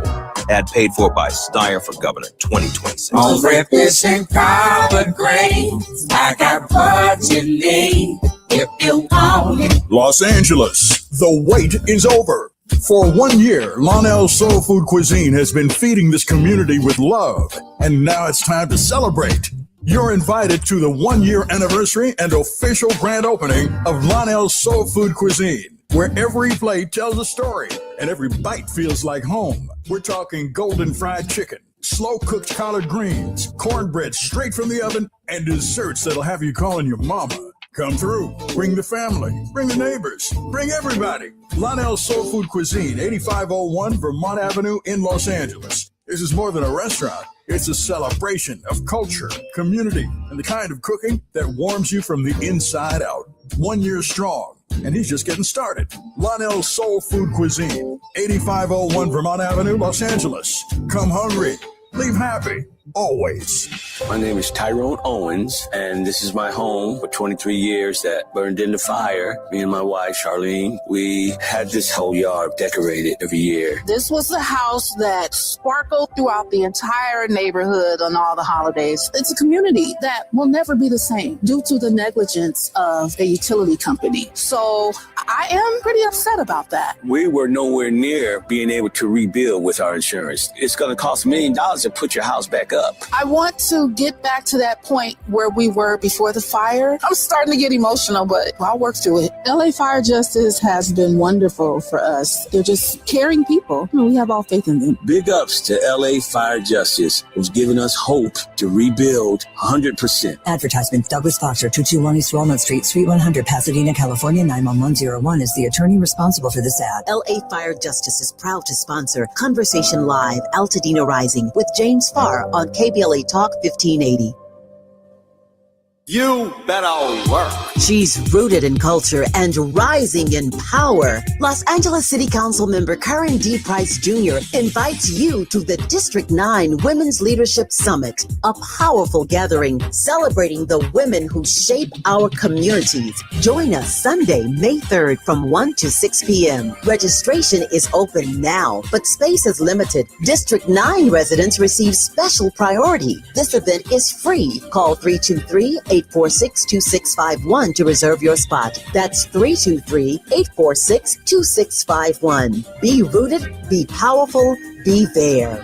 Ad paid for by Steyer for Governor 2026. On breakfast and collard greens, I got what you need if you want it. Los Angeles, the wait is over. For 1 year, Lonell Soul Food Cuisine has been feeding this community with love, and now it's time to celebrate. You're invited to the 1 year anniversary and official grand opening of Lonell Soul Food Cuisine, where every plate tells a story and every bite feels like home. We're talking golden fried chicken, slow cooked collard greens, cornbread straight from the oven, and desserts that'll have you calling your mama. Come through, bring the family, bring the neighbors, bring everybody. Lonell Soul Food Cuisine, 8501 Vermont Avenue in Los Angeles. This is more than a restaurant. It's a celebration of culture, community, and the kind of cooking that warms you from the inside out. 1 year strong, and he's just getting started. Lonell Soul Food Cuisine, 8501 Vermont Avenue, Los Angeles. Come hungry, leave happy, always. My name is Tyrone Owens, and this is my home for 23 years that burned in the fire. Me and my wife, Charlene, we had this whole yard decorated every year. This was the house that sparkled throughout the entire neighborhood on all the holidays. It's a community that will never be the same due to the negligence of a utility company. So I am pretty upset about that. We were nowhere near being able to rebuild with our insurance. It's going to cost $1 million to put your house back up. I want to get back to that point where we were before the fire. I'm starting to get emotional, but I'll work through it. LA Fire Justice has been wonderful for us. They're just caring people. We have all faith in them. Big ups to LA Fire Justice, who's given us hope to rebuild 100%. Advertisement. Douglas Foxer, 221 East Walnut Street, Suite 100, Pasadena, California, 91101 is the attorney responsible for this ad. LA Fire Justice is proud to sponsor Conversation Live, Altadena Rising with James Farr on KBLA Talk 1580. You better work. She's rooted in culture and rising in power. Los Angeles City Council member Karen D. Price Jr. invites you to the District 9 Women's Leadership Summit, a powerful gathering celebrating the women who shape our communities. Join us Sunday, May 3rd from 1 to 6 p.m. Registration is open now, but space is limited. District 9 residents receive special priority. This event is free. Call 323-846-2651 to reserve your spot. That's 323-846-2651. Be rooted, be powerful, be there.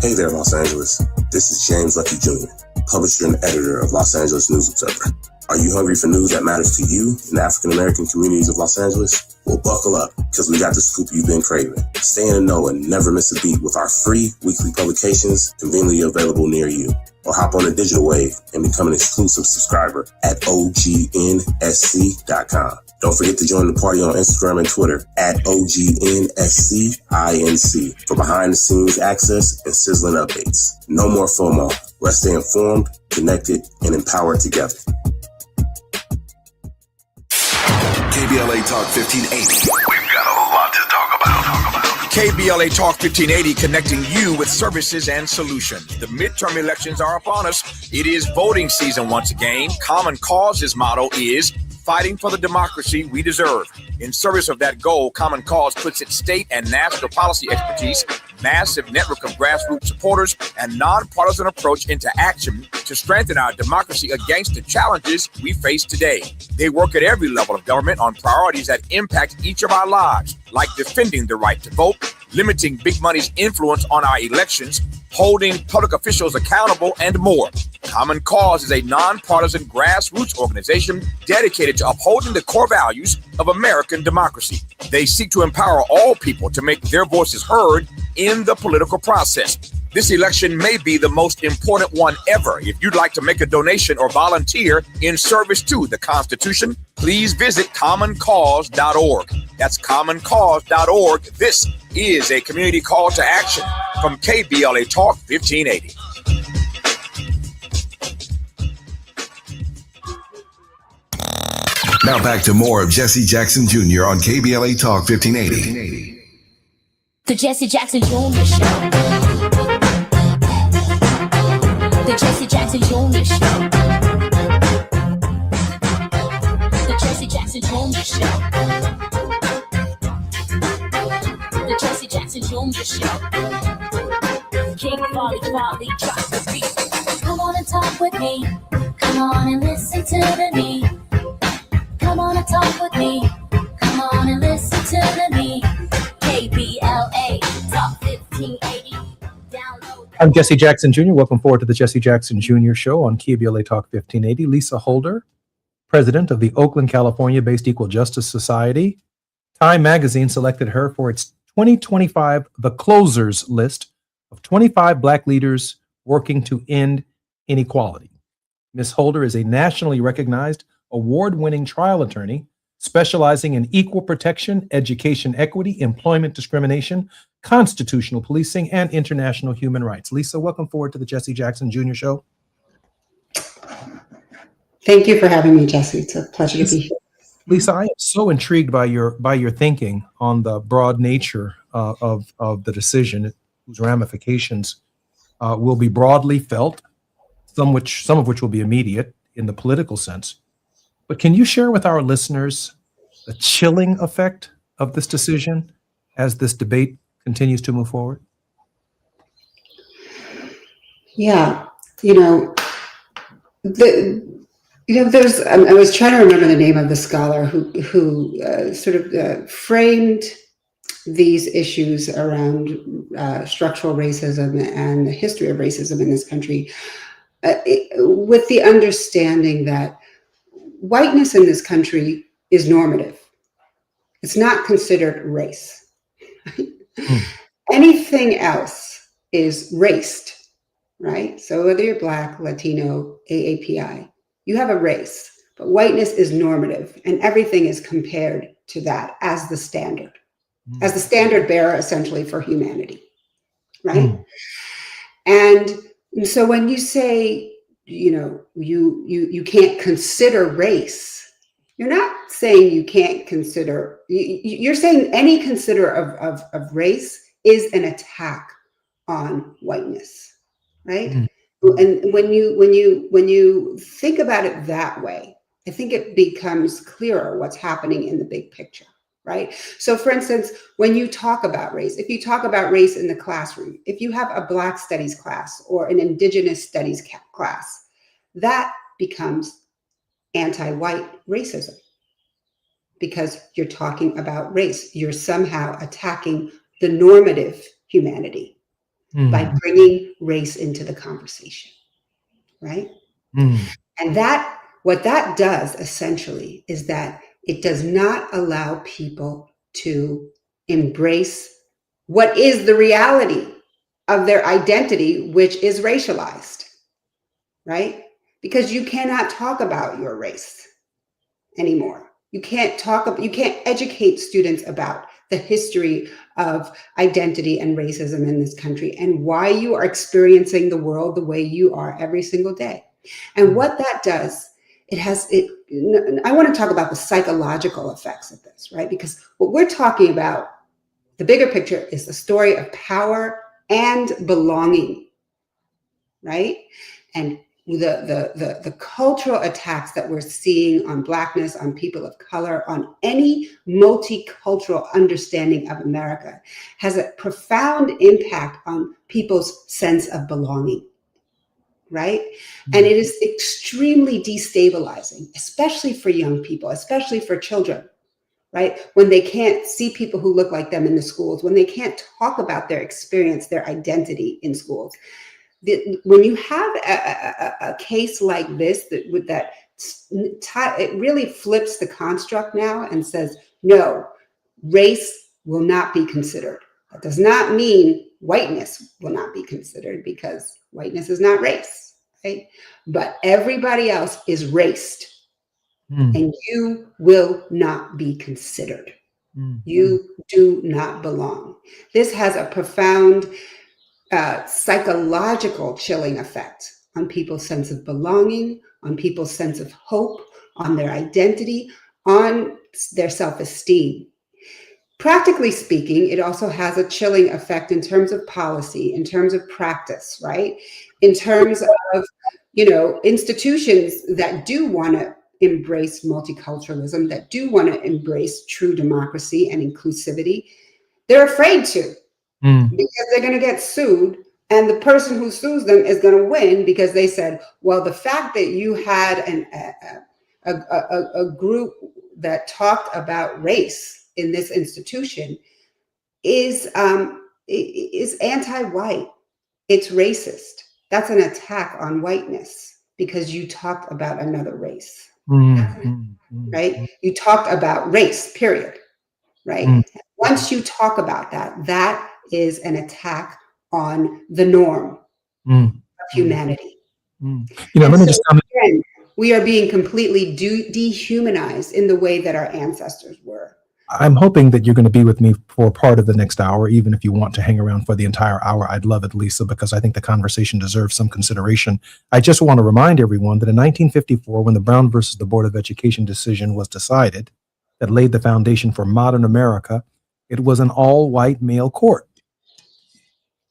Hey there, Los Angeles. This is James Lucky Jr., publisher and editor of Los Angeles News Observer. Are you hungry for news that matters to you in the African-American communities of Los Angeles? Well, buckle up, because we got the scoop you've been craving. Stay in the know and never miss a beat with our free weekly publications conveniently available near you. Or hop on the digital wave and become an exclusive subscriber at OGNSC.com. Don't forget to join the party on Instagram and Twitter at OGNSCINC for behind-the-scenes access and sizzling updates. No more FOMO. Let's stay informed, connected, and empowered together. KBLA Talk 1580. We've got a lot to talk about. KBLA Talk 1580, connecting you with services and solutions. The midterm elections are upon us. It is voting season once again. Common Cause's motto is fighting for the democracy we deserve. In service of that goal, Common Cause puts its state and national policy expertise, massive network of grassroots supporters, and nonpartisan approach into action to strengthen our democracy against the challenges we face today. They work at every level of government on priorities that impact each of our lives, like defending the right to vote, limiting big money's influence on our elections, holding public officials accountable, and more. Common Cause is a nonpartisan grassroots organization dedicated to upholding the core values of American democracy. They seek to empower all people to make their voices heard in the political process. This election may be the most important one ever. If you'd like to make a donation or volunteer in service to the Constitution, please visit commoncause.org. That's commoncause.org. This is a community call to action from KBLA Talk 1580. Now back to more of Jesse Jackson Jr. on KBLA Talk 1580. The Jesse Jackson Jr. Show. The Jesse Jackson Jr. Show. The Jesse Jackson Jr. Show. The Jesse Jackson Jr. Show. King Volley, drop the beat. Come on and talk with me. Come on and listen to the need. Come on and talk with me. Come on and listen to the need. KBLA Talk 1580. Download. I'm Jesse Jackson Jr. Welcome forward to the Jesse Jackson Jr. Show on KBLA Talk 1580. Lisa Holder, president of the Oakland, California-based Equal Justice Society. Time Magazine selected her for its 2025 The Closers list of 25 Black leaders working to end inequality. Ms. Holder is a nationally recognized award-winning trial attorney specializing in equal protection, education equity, employment discrimination, constitutional policing, and international human rights. Lisa, welcome forward to the Jesse Jackson Jr. Show. Thank you for having me, Jesse. It's a pleasure to be here. Lisa, I am so intrigued by your thinking on the broad nature of the decision, whose ramifications will be broadly felt, some of which will be immediate in the political sense. But can you share with our listeners the chilling effect of this decision as this debate continues to move forward? Yeah, there's. I was trying to remember the name of the scholar who sort of framed these issues around structural racism and the history of racism in this country with the understanding that whiteness in this country is normative. It's not considered race. Anything else is raced, right? So whether you're Black, Latino, AAPI, you have a race, but whiteness is normative and everything is compared to that as the standard, as the standard bearer essentially for humanity, right? And so when you say you can't consider race. You're not saying you can't consider, you're saying any consider of race is an attack on whiteness, right? And when you think about it that way, I think it becomes clearer what's happening in the big picture, right? So for instance, when you talk about race, if you talk about race in the classroom, if you have a Black studies class or an Indigenous studies class, that becomes anti-white racism because you're talking about race. You're somehow attacking the normative humanity by bringing race into the conversation, right? And what that does essentially is that it does not allow people to embrace what is the reality of their identity, which is racialized, right? Because you cannot talk about your race anymore. You can't educate students about the history of identity and racism in this country and why you are experiencing the world the way you are every single day. And what that does, I want to talk about the psychological effects of this, right? Because what we're talking about, the bigger picture, is the story of power and belonging, right? And the cultural attacks that we're seeing on Blackness, on people of color, on any multicultural understanding of America has a profound impact on people's sense of belonging, right? And it is extremely destabilizing, especially for young people, especially for children, right? When they can't see people who look like them in the schools, when they can't talk about their experience, their identity in schools. When you have a case like this, it really flips the construct now and says, no, race will not be considered. That does not mean whiteness will not be considered, because whiteness is not race, right? But everybody else is raced, and you will not be considered. You do not belong. This has a profound psychological chilling effect on people's sense of belonging, on people's sense of hope, on their identity, on their self-esteem. Practically speaking, it also has a chilling effect in terms of policy, in terms of practice, right? In terms of, institutions that do want to embrace multiculturalism, that do want to embrace true democracy and inclusivity. They're afraid to. Because they're going to get sued, and the person who sues them is going to win because they said, well, the fact that you had a group that talked about race in this institution is anti-white. It's racist. That's an attack on whiteness because you talked about another race, right? You talked about race, period, right? Once you talk about that, that is an attack on the norm of humanity. Let me just again, we are being completely dehumanized in the way that our ancestors were. I'm hoping that you're going to be with me for part of the next hour. Even if you want to hang around for the entire hour, I'd love it, Lisa, because I think the conversation deserves some consideration. I just want to remind everyone that in 1954, when the Brown versus the Board of Education decision was decided, that laid the foundation for modern America, it was an all-white male court.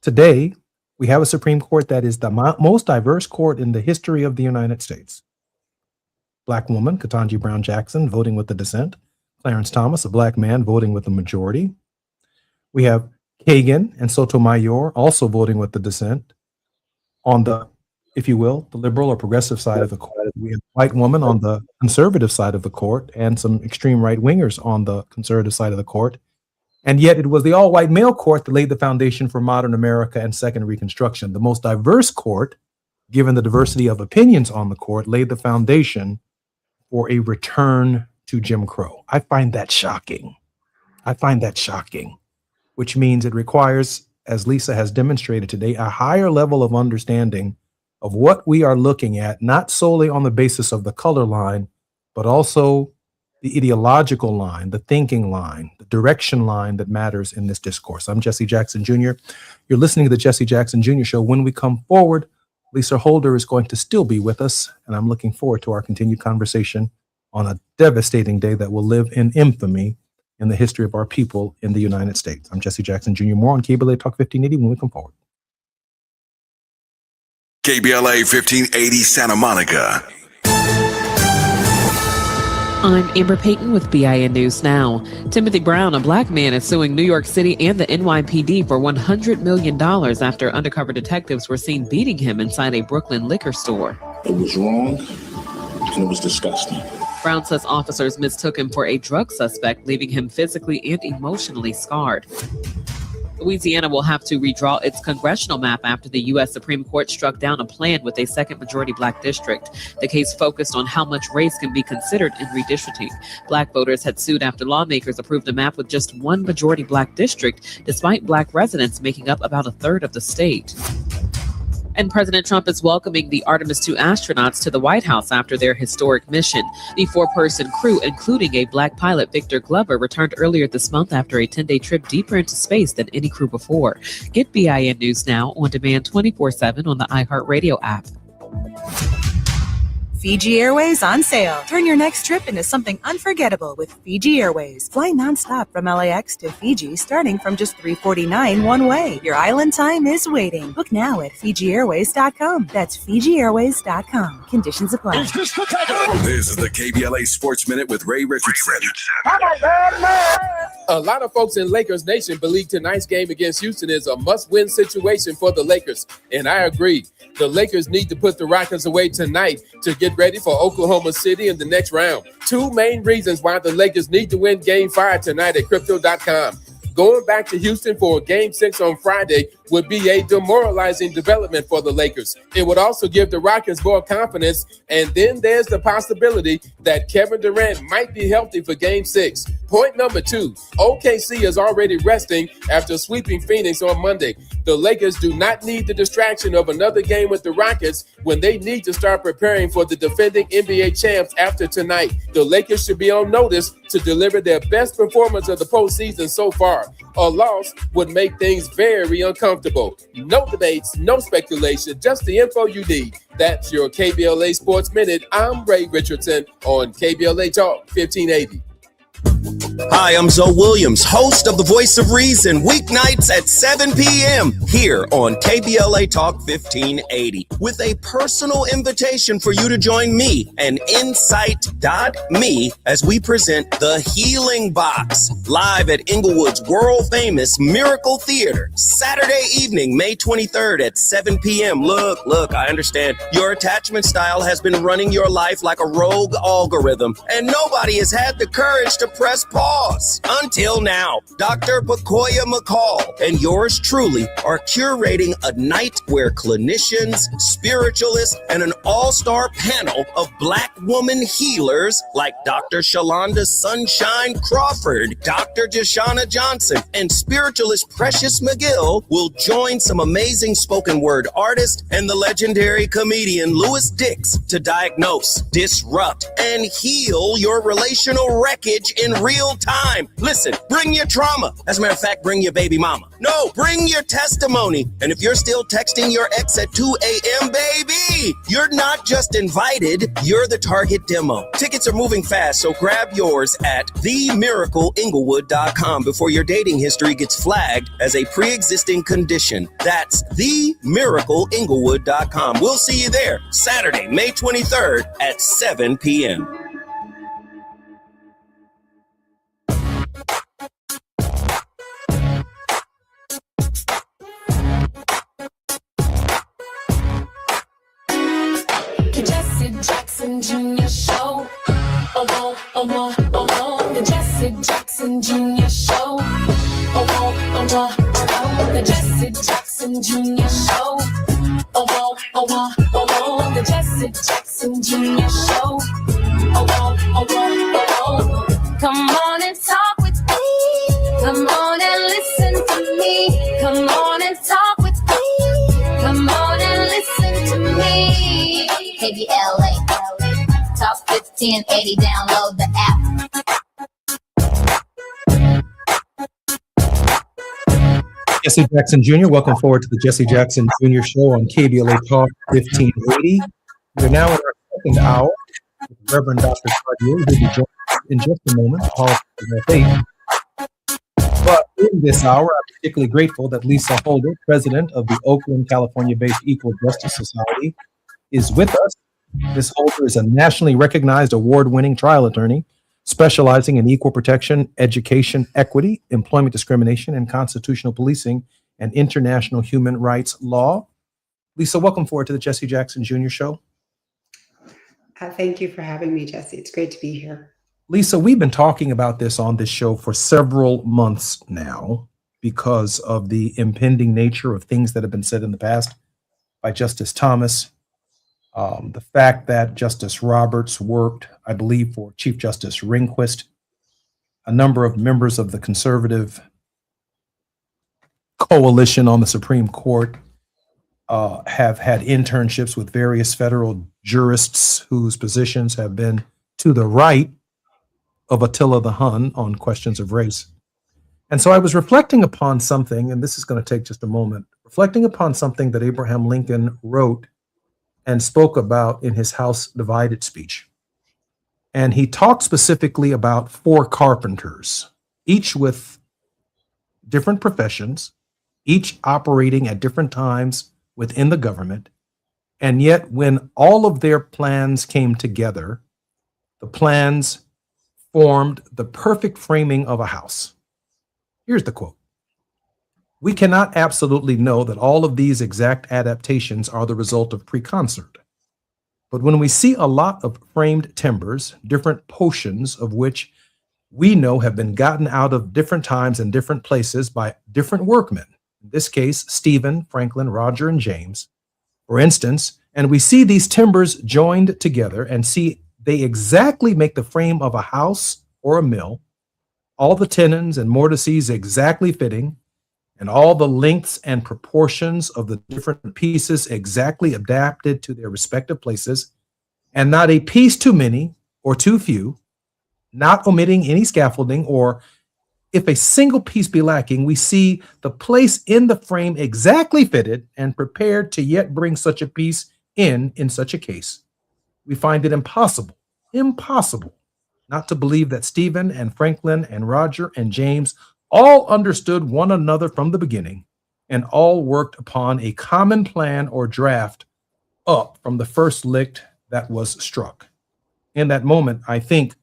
Today, we have a Supreme Court that is the most diverse court in the history of the United States. Black woman, Ketanji Brown Jackson, voting with the dissent. Clarence Thomas, a black man, voting with the majority. We have Kagan and Sotomayor also voting with the dissent. On the, if you will, the liberal or progressive side of the court, we have a white woman on the conservative side of the court and some extreme right-wingers on the conservative side of the court. And yet it was the all-white male court that laid the foundation for modern America and Second Reconstruction. The most diverse court, given the diversity of opinions on the court, laid the foundation for a return to Jim Crow. I find that shocking. Which means it requires, as Lisa has demonstrated today, a higher level of understanding of what we are looking at, not solely on the basis of the color line, but also the ideological line, the thinking line, the direction line that matters in this discourse. I'm Jesse Jackson Jr. You're listening to the Jesse Jackson Jr. Show. When we come forward, Lisa Holder is going to still be with us, and I'm looking forward to our continued conversation on a devastating day that will live in infamy in the history of our people in the United States. I'm Jesse Jackson Jr. More on KBLA Talk 1580 when we come forward. KBLA 1580 Santa Monica. I'm Amber Payton with BIN News Now. Timothy Brown, a black man, is suing New York City and the NYPD for $100 million after undercover detectives were seen beating him inside a Brooklyn liquor store. It was wrong, and it was disgusting. Brown says officers mistook him for a drug suspect, leaving him physically and emotionally scarred. Louisiana will have to redraw its congressional map after the U.S. Supreme Court struck down a plan with a second majority black district. The case focused on how much race can be considered in redistricting. Black voters had sued after lawmakers approved a map with just one majority black district, despite black residents making up about a third of the state. And President Trump is welcoming the Artemis II astronauts to the White House after their historic mission. The four-person crew, including a black pilot, Victor Glover, returned earlier this month after a 10-day trip deeper into space than any crew before. Get BIN News Now on demand 24/7 on the iHeartRadio app. Fiji Airways on sale. Turn your next trip into something unforgettable with Fiji Airways. Fly nonstop from LAX to Fiji starting from just $349 one way. Your island time is waiting. Book now at FijiAirways.com. That's FijiAirways.com. Conditions apply. This is the KBLA Sports Minute with Ray Richardson. A lot of folks in Lakers Nation believe tonight's game against Houston is a must-win situation for the Lakers, and I agree. The Lakers need to put the Rockets away tonight to get ready for Oklahoma City in the next round. Two main reasons why the Lakers need to win Game 5 tonight at Crypto.com. Going back to Houston for Game 6 on Friday would be a demoralizing development for the Lakers. It would also give the Rockets more confidence, and then there's the possibility that Kevin Durant might be healthy for Game 6. Point number 2, OKC is already resting after sweeping Phoenix on Monday. The Lakers do not need the distraction of another game with the Rockets when they need to start preparing for the defending NBA champs after tonight. The Lakers should be on notice to deliver their best performance of the postseason so far. A loss would make things very uncomfortable. No debates, no speculation, just the info you need. That's your KBLA Sports Minute. I'm Ray Richardson on KBLA Talk 1580. Hi, I'm Zoe Williams, host of The Voice of Reason, weeknights at 7 p.m. here on KBLA Talk 1580, with a personal invitation for you to join me and Insight.me as we present The Healing Box, live at Inglewood's world-famous Miracle Theater, Saturday evening, May 23rd at 7 p.m. Look, I understand your attachment style has been running your life like a rogue algorithm, and nobody has had the courage to press pause. Until now, Dr. Bakoya McCall and yours truly are curating a night where clinicians, spiritualists, and an all-star panel of Black woman healers like Dr. Shalonda Sunshine Crawford, Dr. Deshauna Johnson, and spiritualist Precious McGill will join some amazing spoken word artists and the legendary comedian Louis Dix to diagnose, disrupt, and heal your relational wreckage in real time. Listen, bring your trauma. As a matter of fact, bring your baby mama. No, bring your testimony. And if you're still texting your ex at 2 a.m., baby, you're not just invited, you're the target demo. Tickets are moving fast, so grab yours at themiracleinglewood.com before your dating history gets flagged as a pre-existing condition. That's themiracleinglewood.com. We'll see you there Saturday, May 23rd at 7 p.m. Jackson Jr. Show. The Jesse Jackson Jr. Show. The Jesse Jackson Jr. Show. The Jesse Jackson Jr. Show. Come on and talk with me. Come on and listen to me. Come on and talk with me. Come on and listen to me. KBLA Talk 1580. Download the app. Jesse Jackson Jr., welcome forward to the Jesse Jackson Jr. Show on KBLA Talk 1580. We're now in our second hour with Reverend Dr. Cartier, who will be joining us in just a moment. But in this hour, I'm particularly grateful that Lisa Holder, president of the Oakland, California-based Equal Justice Society, is with us. Ms. Holder is a nationally recognized award-winning trial attorney specializing in equal protection, education, equity, employment discrimination, and constitutional policing and international human rights law. Lisa, welcome forward to the Jesse Jackson Jr. Show. Thank you for having me, Jesse. It's great to be here. Lisa, we've been talking about this on this show for several months now because of the impending nature of things that have been said in the past by Justice Thomas. The fact that Justice Roberts worked, I believe, for Chief Justice Rehnquist, a number of members of the conservative coalition on the Supreme Court have had internships with various federal jurists whose positions have been to the right of Attila the Hun on questions of race. And so I was reflecting upon something, and this is going to take just a moment, reflecting upon something that Abraham Lincoln wrote and spoke about in his House Divided speech. And he talked specifically about 4 carpenters, each with different professions, each operating at different times within the government. And yet when all of their plans came together, the plans formed the perfect framing of a house. Here's the quote. We cannot absolutely know that all of these exact adaptations are the result of pre-concert. But when we see a lot of framed timbers, different portions of which we know have been gotten out of different times and different places by different workmen, in this case, Stephen, Franklin, Roger, and James, for instance, and we see these timbers joined together and see they exactly make the frame of a house or a mill, all the tenons and mortices exactly fitting, and all the lengths and proportions of the different pieces exactly adapted to their respective places, and not a piece too many or too few, not omitting any scaffolding, or if a single piece be lacking, we see the place in the frame exactly fitted and prepared to yet bring such a piece in such a case. We find it impossible not to believe that Stephen and Franklin and Roger and James all understood one another from the beginning and all worked upon a common plan or draft up from the first lick that was struck. In that moment, I think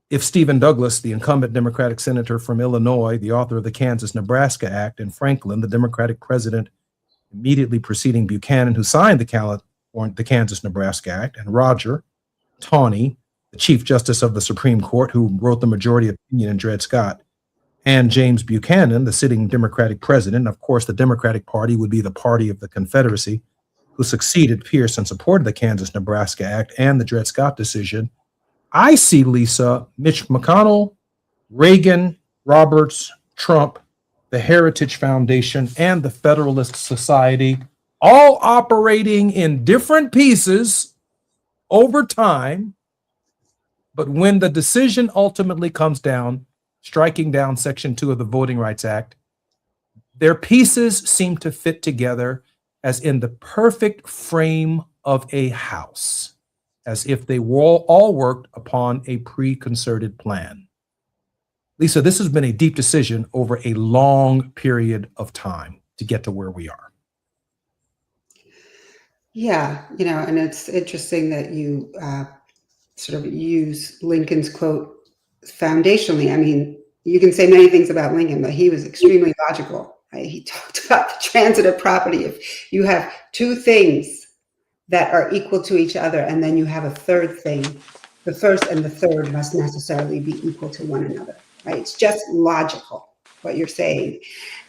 if Stephen Douglas, the incumbent Democratic senator from Illinois, the author of the Kansas-Nebraska Act, and Franklin, the Democratic president immediately preceding Buchanan, who signed the Kansas-Nebraska Act, and Roger Taney, the Chief Justice of the Supreme Court, who wrote the majority opinion in Dred Scott, and James Buchanan, the sitting Democratic president. Of course, the Democratic Party would be the party of the Confederacy, who succeeded Pierce and supported the Kansas-Nebraska Act and the Dred Scott decision. I see, Lisa, Mitch McConnell, Reagan, Roberts, Trump, the Heritage Foundation, and the Federalist Society all operating in different pieces over time. But when the decision ultimately comes down, striking down Section 2 of the Voting Rights Act, their pieces seem to fit together as in the perfect frame of a house, as if they were all worked upon a pre-concerted plan. Lisa, this has been a deep decision over a long period of time to get to where we are. Yeah, and it's interesting that you sort of use Lincoln's quote foundationally. I mean, you can say many things about Lincoln, but he was extremely logical. Right? He talked about the transitive property. If you have 2 things that are equal to each other, and then you have a third thing, the first and the third must necessarily be equal to one another, right? It's just logical, what you're saying.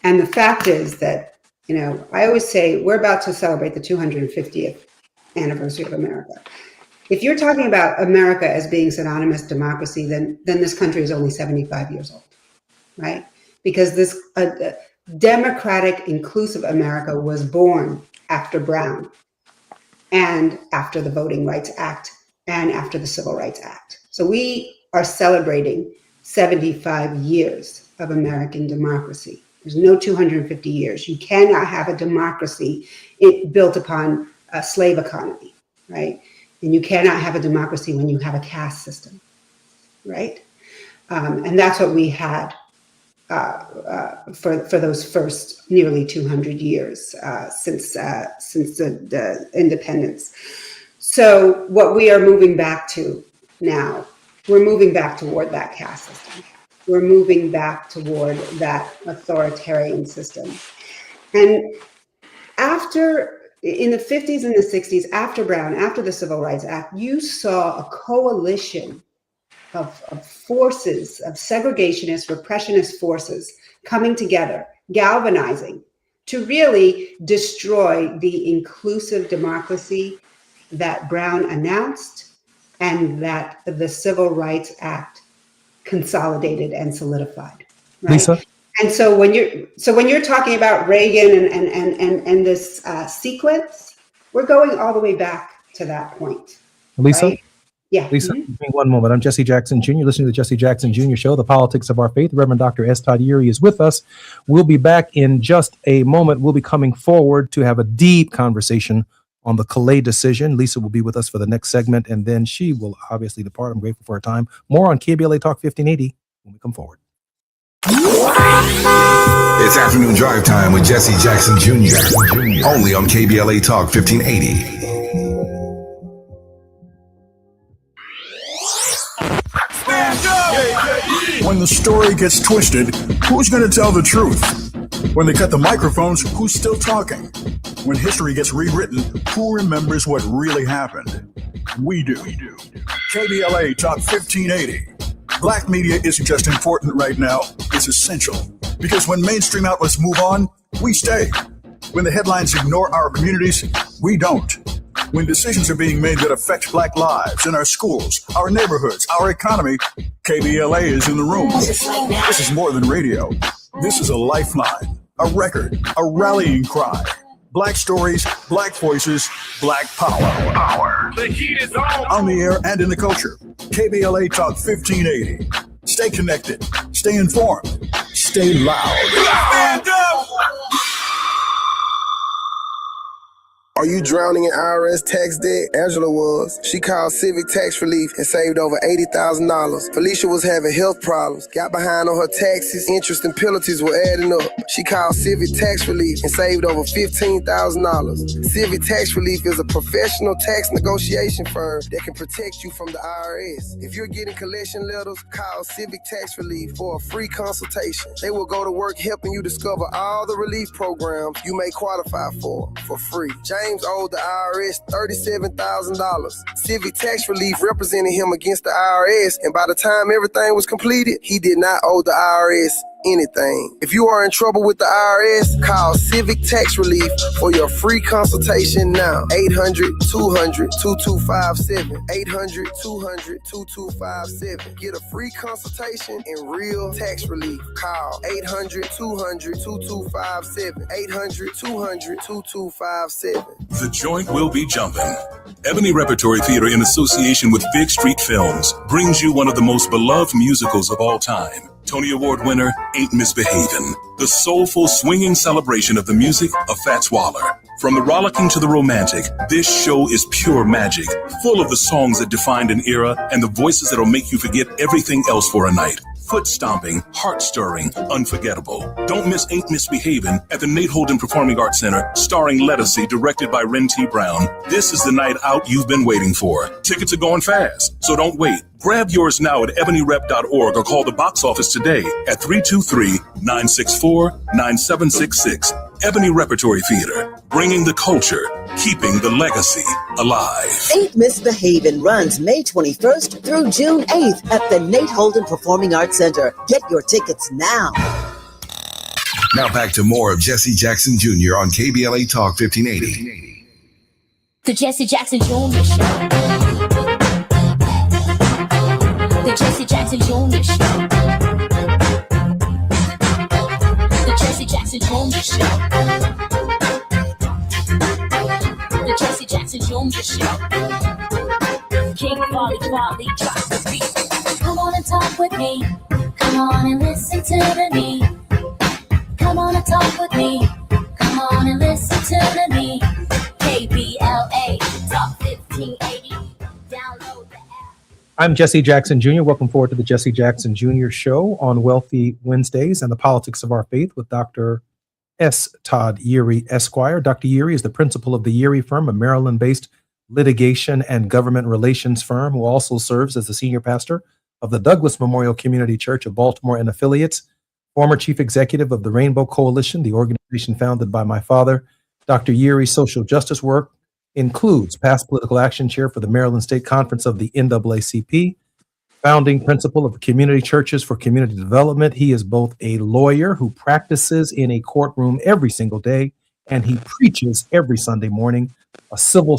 And the fact is that, I always say we're about to celebrate the 250th anniversary of America. If you're talking about America as being synonymous democracy, then this country is only 75 years old, right? Because this democratic, inclusive America was born after Brown, and after the Voting Rights Act, and after the Civil Rights Act. So we are celebrating 75 years of American democracy. There's no 250 years. You cannot have a democracy built upon a slave economy, right? And you cannot have a democracy when you have a caste system, right? And that's what we had for those first nearly 200 years since the independence. So what we are moving back to now, we're moving back toward that caste system. We're moving back toward that authoritarian system. And in the 50s and the 60s, after Brown, after the Civil Rights Act, you saw a coalition of forces, of segregationist, repressionist forces coming together, galvanizing to really destroy the inclusive democracy that Brown announced and that the Civil Rights Act consolidated and solidified. Right? Lisa? And so when you're talking about Reagan and this sequence, we're going all the way back to that point. Lisa? Right? Yeah. Lisa, give me one moment. I'm Jesse Jackson Jr., listening to the Jesse Jackson Jr. Show, The Politics of Our Faith. Reverend Dr. S. Todd Urey is with us. We'll be back in just a moment. We'll be coming forward to have a deep conversation on the Calais decision. Lisa will be with us for the next segment, and then she will obviously depart. I'm grateful for her time. More on KBLA Talk 1580 when we come forward. It's afternoon drive time with Jesse Jackson Jr. Only on KBLA Talk 1580. When the story gets twisted, who's going to tell the truth? When they cut the microphones, who's still talking? When history gets rewritten, who remembers what really happened? We do. KBLA Talk 1580. Black media isn't just important right now, it's essential. Because when mainstream outlets move on, we stay. When the headlines ignore our communities, we don't. When decisions are being made that affect Black lives in our schools, our neighborhoods, our economy, KBLA is in the room. This is more than radio. This is a lifeline, a record, a rallying cry. Black stories, Black voices, Black power. The heat is on. On the air and in the culture. KBLA Talk 1580. Stay connected. Stay informed. Stay loud. Stand up! Are you drowning in IRS tax debt? Angela was. She called Civic Tax Relief and saved over $80,000. Felicia was having health problems, got behind on her taxes, interest and penalties were adding up. She called Civic Tax Relief and saved over $15,000. Civic Tax Relief is a professional tax negotiation firm that can protect you from the IRS. If you're getting collection letters, call Civic Tax Relief for a free consultation. They will go to work helping you discover all the relief programs you may qualify for free. James owed the IRS $37,000. Civic Tax Relief represented him against the IRS, and by the time everything was completed, he did not owe the IRS anything. If you are in trouble with the IRS, call Civic Tax Relief for your free consultation now. 800-200-2257. 800-200-2257. Get a free consultation and real tax relief. Call 800-200-2257. 800-200-2257. The joint will be jumping. Ebony Repertory Theater, in association with Big Street Films, brings you one of the most beloved musicals of all time. Tony Award winner, Ain't Misbehavin', the soulful, swinging celebration of the music of Fats Waller. From the rollicking to the romantic, this show is pure magic, full of the songs that defined an era and the voices that'll make you forget everything else for a night. Foot-stomping, heart-stirring, unforgettable. Don't miss Ain't Misbehavin' at the Nate Holden Performing Arts Center, starring Lettucey, directed by Ren T. Brown. This is the night out you've been waiting for. Tickets are going fast, so don't wait. Grab yours now at ebonyrep.org or call the box office today at 323-964-9766. Ebony Repertory Theater, bringing the culture, keeping the legacy alive. Ain't Misbehavin' runs May 21st through June 8th at the Nate Holden Performing Arts Center. Get your tickets now. Now back to more of Jesse Jackson Jr. on KBLA Talk 1580. The Jesse Jackson Jr. Show. The Jesse Jackson Jr. Show. The Jesse Jackson Jr. Show. The Jesse Jackson Jr. Show. King Wally drops the beat. Come on and talk with me. Come on and listen to me. Come on and talk with me. Come on and listen to me. KBLA Talk 1580. Download the app. I'm Jesse Jackson Jr. Welcome forward to the Jesse Jackson Jr. Show on Wealthy Wednesdays and the Politics of Our Faith with Dr. S. Todd Yeary, Esquire. Dr. Yeary is the principal of the Yeary Firm, a Maryland-based litigation and government relations firm who also serves as the senior pastor of the Douglas Memorial Community Church of Baltimore and affiliates, former chief executive of the Rainbow Coalition, the organization founded by my father. Dr. Yeary's social justice work includes past political action chair for the Maryland State Conference of the NAACP, founding principal of Community Churches for Community Development. He is both a lawyer who practices in a courtroom every single day, and he preaches every Sunday morning, a civil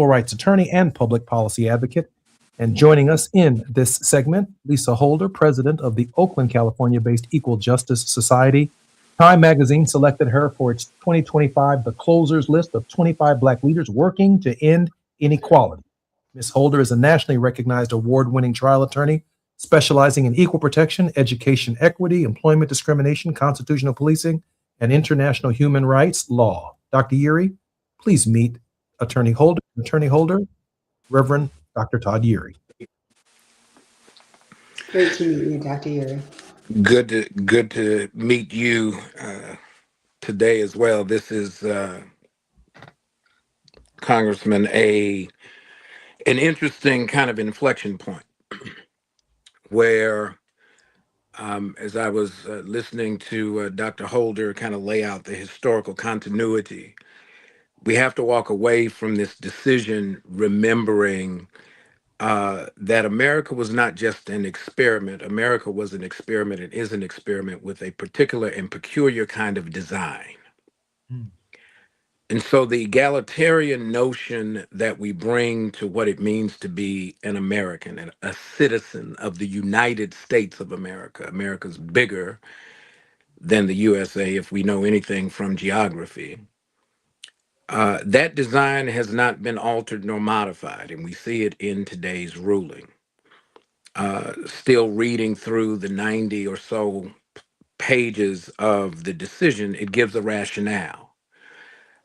rights attorney and public policy advocate. And joining us in this segment, Lisa Holder, president of the Oakland, California-based Equal Justice Society. Time magazine selected her for its 2025 The Closers list of 25 Black leaders working to end inequality. Ms. Holder is a nationally recognized award-winning trial attorney specializing in equal protection, education equity, employment discrimination, constitutional policing, and international human rights law. Dr. Yeary, please meet Attorney Holder, Reverend Dr. Todd Yeary. Great to meet you, Dr. Yeary. Good to meet you today as well. This is Congressman an interesting kind of inflection point where as I was listening to Dr. Holder kind of lay out the historical continuity, we have to walk away from this decision remembering that America was not just an experiment. America was an experiment and is an experiment with a particular and peculiar kind of design. And so the egalitarian notion that we bring to what it means to be an American and a citizen of the United States of America, America's bigger than the USA if we know anything from geography. That design has not been altered nor modified, and we see it in today's ruling. Still reading through the 90 or so pages of the decision, it gives a rationale.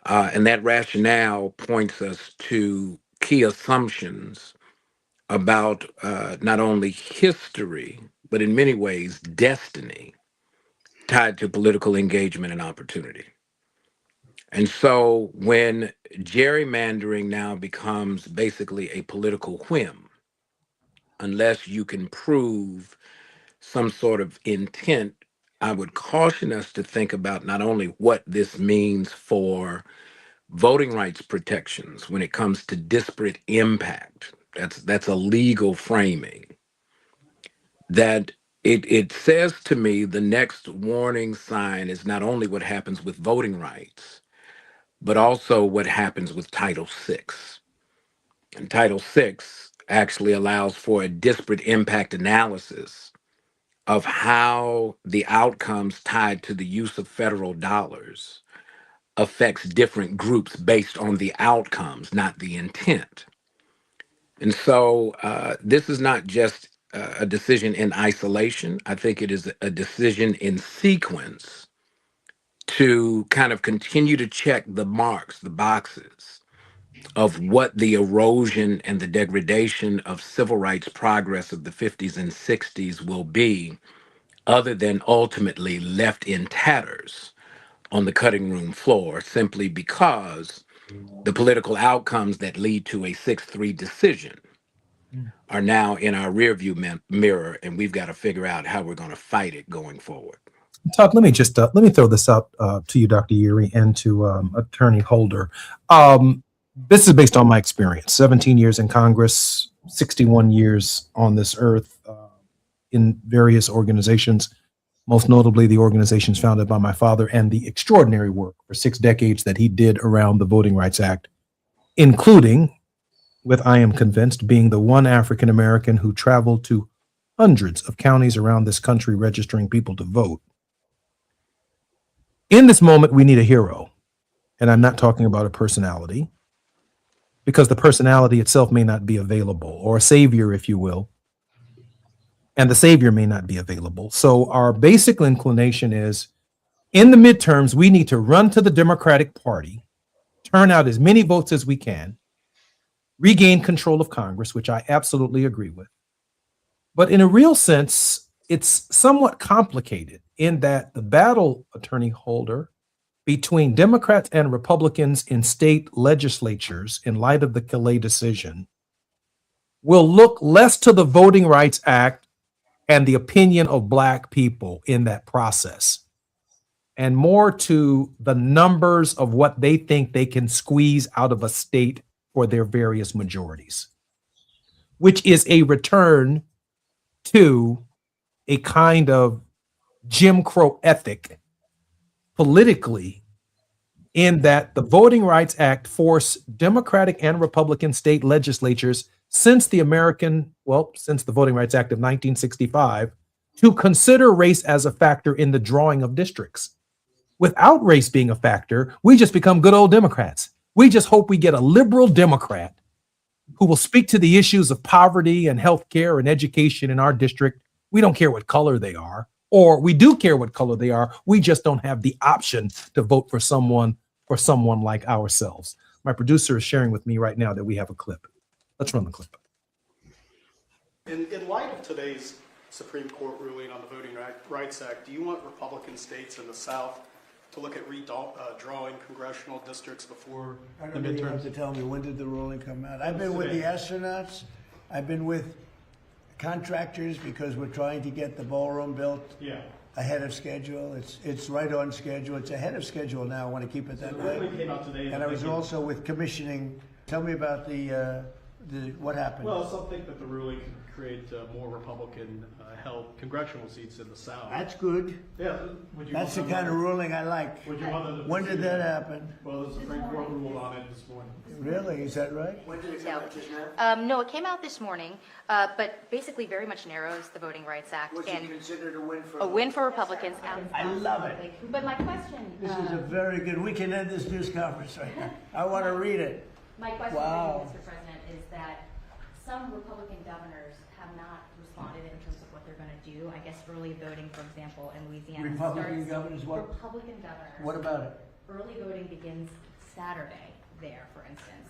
And that rationale points us to key assumptions about not only history, but in many ways, destiny tied to political engagement and opportunity. And so when gerrymandering now becomes basically a political whim, unless you can prove some sort of intent, I would caution us to think about not only what this means for voting rights protections when it comes to disparate impact, that's a legal framing, that it says to me the next warning sign is not only what happens with voting rights, but also what happens with Title VI. And Title VI actually allows for a disparate impact analysis of how the outcomes tied to the use of federal dollars affects different groups based on the outcomes, not the intent. And so this is not just a decision in isolation. I think it is a decision in sequence to kind of continue to check the marks, the boxes of what the erosion and the degradation of civil rights progress of the 50s and 60s will be, other than ultimately left in tatters on the cutting room floor, simply because the political outcomes that lead to a 6-3 decision are now in our rearview mirror, and we've got to figure out how we're going to fight it going forward. Todd, let me just let me throw this out to you, Dr. Yeary, and to Attorney Holder. This is based on my experience: 17 years in Congress, 61 years on this earth, in various organizations, most notably the organizations founded by my father, and the extraordinary work for 6 decades that he did around the Voting Rights Act, including, with I am convinced, being the one African American who traveled to hundreds of counties around this country registering people to vote. In this moment, we need a hero. And I'm not talking about a personality, because the personality itself may not be available, or a savior, if you will. And the savior may not be available. So our basic inclination is, In the midterms, we need to run to the Democratic Party, turn out as many votes as we can, regain control of Congress, which I absolutely agree with. But in a real sense, it's somewhat complicated in that the battle, attorney Holder, between Democrats and Republicans in state legislatures in light of the Calais decision will look less to the Voting Rights Act and the opinion of Black people in that process, and more to the numbers of what they think they can squeeze out of a state for their various majorities, which is a return to a kind of Jim Crow ethic politically, in that the Voting Rights Act forced Democratic and Republican state legislatures since the Voting Rights Act of 1965 to consider race as a factor in the drawing of districts. Without race being a factor, we just become good old Democrats. We just hope we get a liberal Democrat who will speak to the issues of poverty and healthcare and education in our district. We don't care what color they are, or we do care what color they are. We just don't have the option to vote for someone like ourselves. My producer is sharing with me right now that we have a clip. Let's run the clip. In light of today's Supreme Court ruling on the Voting Rights Act, do you want Republican states in the South to look at redrawing congressional districts before I the don't really have midterms? to tell me, when did the ruling come out? I've been with the astronauts. I've been with contractors because we're trying to get the ballroom built ahead of schedule. It's right on schedule. It's ahead of schedule now. I want to keep it that way. Came out today And I was also with commissioning. Tell me about the what happened. Well, some think that the ruling could create more Republican-held congressional seats in the South. That's good. Yeah, would you That's the want kind of them- ruling I like. Would you want them to When did pursue that happen? Well, the Supreme Court ruled on it this morning. Really? Is that right? No, it came out this morning, but basically very much narrows the Voting Rights Act. Was it considered a win for a win for Republicans? I love it. But my question. This is a very good. We can end this news conference right now. I want to read it. My question Wow. for you, Mr. President, is that some Republican governors have not responded in terms of what they're going to do. I guess early voting, for example, in Louisiana. Republican starts- governors, what? Republican governors. What about it? Early voting begins Saturday there, for instance.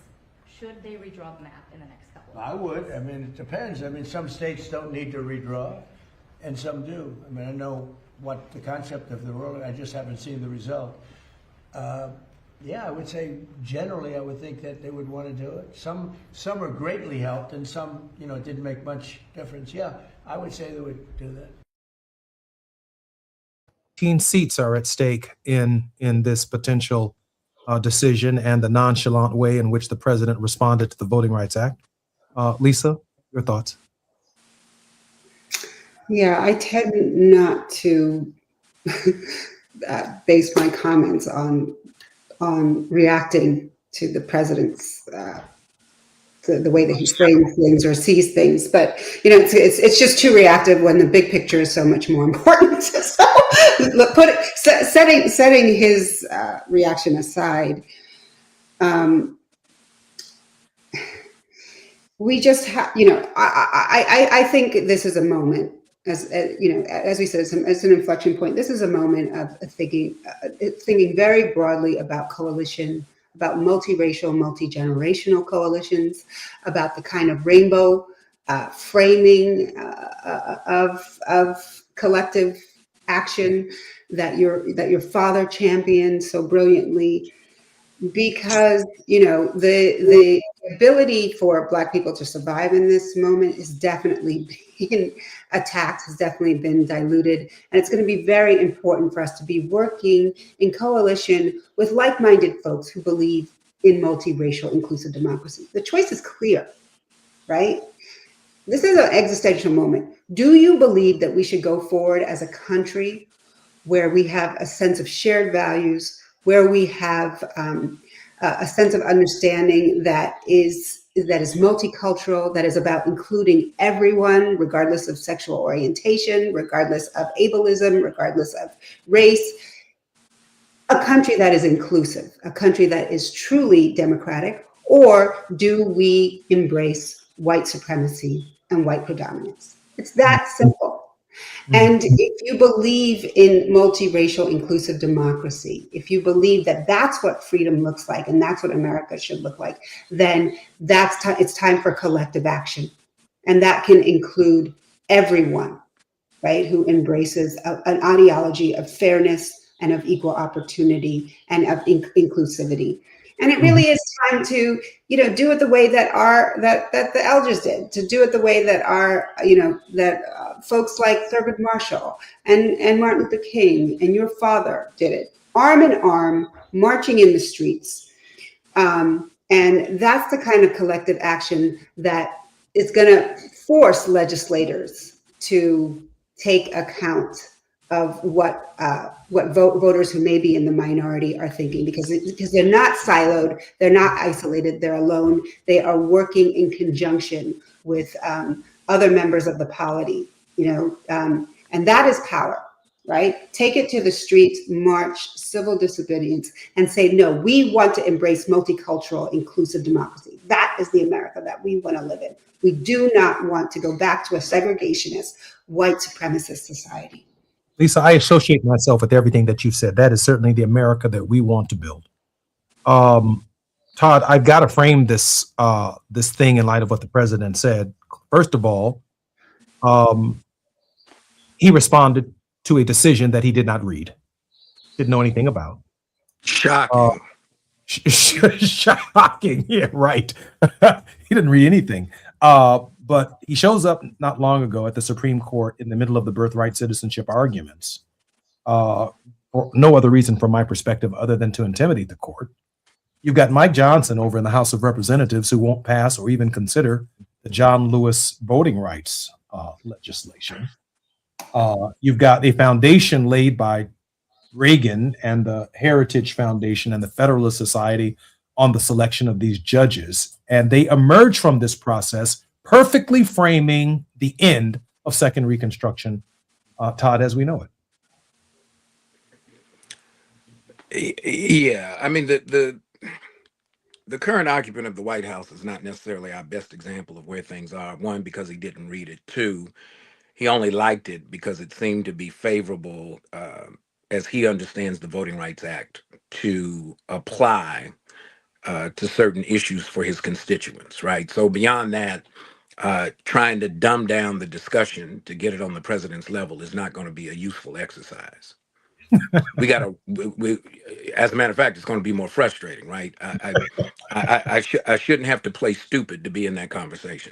Should they redraw the map in the next couple of I would. I mean, it depends. I mean, some states don't need to redraw, and some do. I mean, I know what the concept of the ruling. I just haven't seen the result. Yeah, I would say generally, I would think that they would want to do it. Some are greatly helped, and some, it didn't make much difference. Yeah, I would say they would do that. 18 seats are at stake in this potential decision and the nonchalant way in which the president responded to the Voting Rights Act. Lisa, your thoughts? Yeah, I tend not to base my comments on reacting to the president's the way that he frames things or sees things, but it's just too reactive when the big picture is so much more important. So setting his reaction aside, we just have, I think this is a moment, as we said, it's an inflection point. This is a moment of thinking very broadly about coalition, about multiracial, multi-generational coalitions, about the kind of rainbow framing of collective action that your father championed so brilliantly. Because the ability for Black people to survive in this moment is definitely being attacked, has definitely been diluted, and it's going to be very important for us to be working in coalition with like-minded folks who believe in multiracial, inclusive democracy. The choice is clear, right? This is an existential moment. Do you believe that we should go forward as a country where we have a sense of shared values, where we have a sense of understanding that is multicultural, that is about including everyone, regardless of sexual orientation, regardless of ableism, regardless of race, a country that is inclusive, a country that is truly democratic? Or do we embrace white supremacy and white predominance? It's that simple. And if you believe in multiracial inclusive democracy, if you believe that that's what freedom looks like and that's what America should look like, then it's time for collective action. And that can include everyone, right, who embraces an ideology of fairness and of equal opportunity and of inclusivity. And it really is time to, do it the way that that the elders did, to do it the way that folks like Thurgood Marshall and Martin Luther King and your father did it, arm in arm, marching in the streets. And that's the kind of collective action that is going to force legislators to take account of what voters who may be in the minority are thinking, because they're not siloed, they're not isolated, they're alone. They are working in conjunction with other members of the polity, and that is power, right? Take it to the streets, march, civil disobedience, and say, no, we want to embrace multicultural, inclusive democracy. That is the America that we want to live in. We do not want to go back to a segregationist, white supremacist society. Lisa, I associate myself with everything that you've said. That is certainly the America that we want to build. Todd, I've got to frame this thing in light of what the president said. First of all, he responded to a decision that he did not read, didn't know anything about. Shocking. Shocking. Yeah, right. He didn't read anything. But he shows up not long ago at the Supreme Court in the middle of the birthright citizenship arguments, for no other reason from my perspective other than to intimidate the court. You've got Mike Johnson over in the House of Representatives who won't pass or even consider the John Lewis voting rights legislation. You've got a foundation laid by Reagan and the Heritage Foundation and the Federalist Society on the selection of these judges. And they emerge from this process perfectly framing the end of Second Reconstruction, Todd, as we know it. Yeah, I mean, the current occupant of the White House is not necessarily our best example of where things are. One, because he didn't read it. Two, he only liked it because it seemed to be favorable, as he understands the Voting Rights Act, to apply to certain issues for his constituents, right? So beyond that, trying to dumb down the discussion to get it on the president's level is not going to be a useful exercise. As a matter of fact, it's going to be more frustrating, right? I shouldn't have to play stupid to be in that conversation.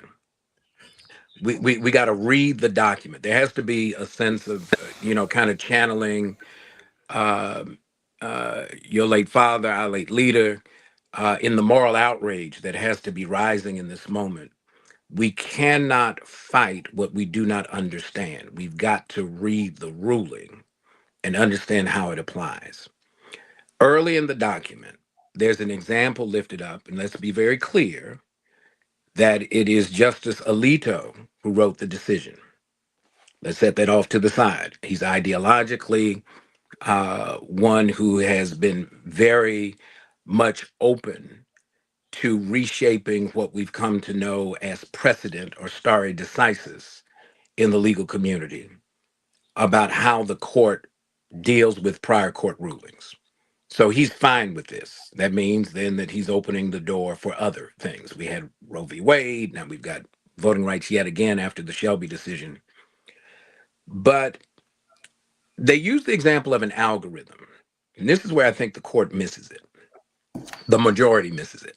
We got to read the document. There has to be a sense of, kind of channeling your late father, our late leader, in the moral outrage that has to be rising in this moment. We cannot fight what we do not understand. We've got to read the ruling and understand how it applies. Early in the document, there's an example lifted up, and let's be very clear that it is Justice Alito who wrote the decision. Let's set that off to the side. He's ideologically one who has been very much open to reshaping what we've come to know as precedent or stare decisis in the legal community about how the court deals with prior court rulings. So he's fine with this. That means then that he's opening the door for other things. We had Roe v. Wade, now we've got voting rights yet again after the Shelby decision. But they use the example of an algorithm. And this is where I think the court misses it. The majority misses it.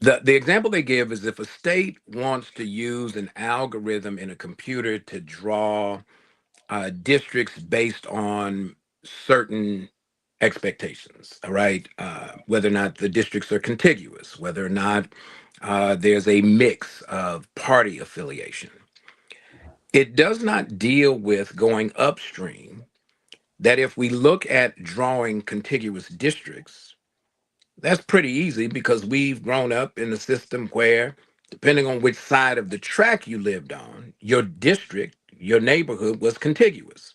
The example they give is if a state wants to use an algorithm in a computer to draw districts based on certain expectations, all right? Whether or not the districts are contiguous, whether or not there's a mix of party affiliation. It does not deal with going upstream, that if we look at drawing contiguous districts, that's pretty easy because we've grown up in a system where, depending on which side of the track you lived on, your district, your neighborhood was contiguous.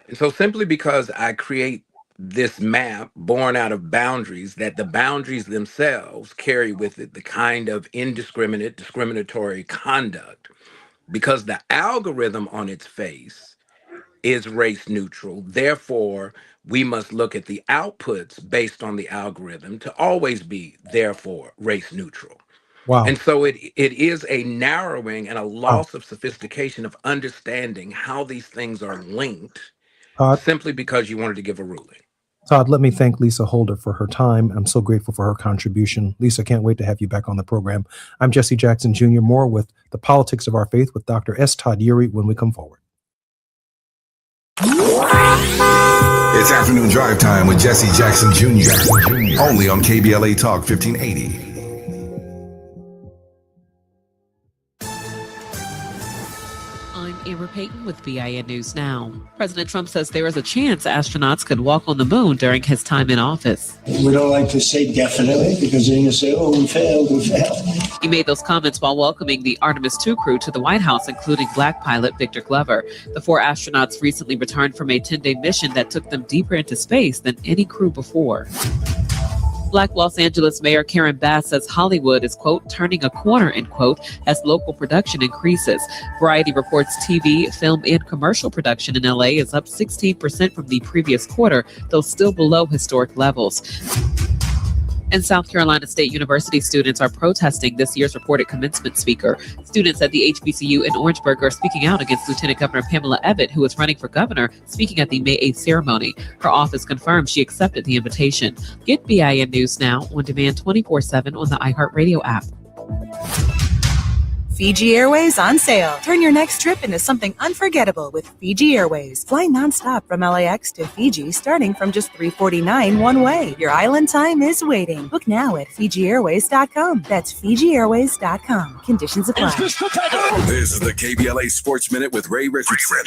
And so simply because I create this map born out of boundaries, that the boundaries themselves carry with it the kind of indiscriminate, discriminatory conduct because the algorithm on its face is race neutral. Therefore, we must look at the outputs based on the algorithm to always be, therefore, race neutral. Wow. And so it is a narrowing and a loss of sophistication of understanding how these things are linked simply because you wanted to give a ruling. Todd, let me thank Lisa Holder for her time. I'm so grateful for her contribution. Lisa, can't wait to have you back on the program. I'm Jesse Jackson Jr. More with The Politics of Our Faith with Dr. S. Todd Eury when we come forward. It's afternoon drive time with Jesse Jackson Jr. Only on KBLA Talk 1580. Amber Payton with BIN News Now. President Trump says there is a chance astronauts could walk on the moon during his time in office. We don't like to say definitely because then you say, oh, we failed. He made those comments while welcoming the Artemis II crew to the White House, including Black pilot Victor Glover. The 4 astronauts recently returned from a 10-day mission that took them deeper into space than any crew before. Black Los Angeles Mayor Karen Bass says Hollywood is, quote, turning a corner, end quote, as local production increases. Variety reports TV, film, and commercial production in LA is up 16% from the previous quarter, though still below historic levels. And South Carolina State University students are protesting this year's reported commencement speaker. Students at the HBCU in Orangeburg are speaking out against Lieutenant Governor Pamela Abbott, who is running for governor, speaking at the May 8th ceremony. Her office confirmed she accepted the invitation. Get BIN News Now on demand 24/7 on the iHeartRadio app. Fiji Airways on sale. Turn your next trip into something unforgettable with Fiji Airways. Fly nonstop from LAX to Fiji starting from just $349 one way. Your island time is waiting. Book now at FijiAirways.com. That's FijiAirways.com. Conditions apply. This is the KBLA Sports Minute with Ray Richardson.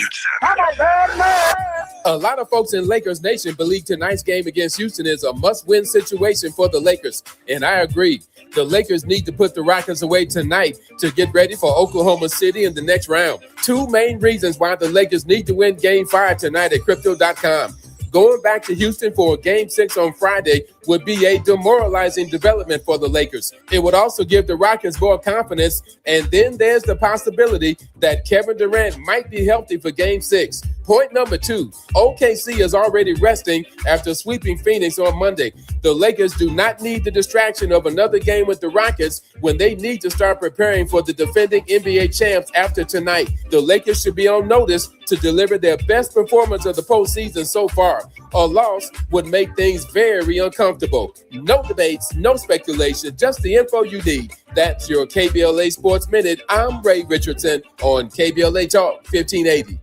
A lot of folks in Lakers Nation believe tonight's game against Houston is a must-win situation for the Lakers, and I agree. The Lakers need to put the Rockets away tonight to get ready for Oklahoma City in the next round. 2 main reasons why the Lakers need to win Game 5 tonight at Crypto.com. Going back to Houston for Game 6 on Friday would be a demoralizing development for the Lakers. It would also give the Rockets more confidence, and then there's the possibility that Kevin Durant might be healthy for Game 6. Point number 2, OKC is already resting after sweeping Phoenix on Monday. The Lakers do not need the distraction of another game with the Rockets when they need to start preparing for the defending NBA champs after tonight. The Lakers should be on notice to deliver their best performance of the postseason so far. A loss would make things very uncomfortable. No debates, no speculation, just the info you need. That's your KBLA Sports Minute. I'm Ray Richardson on KBLA Talk 1580.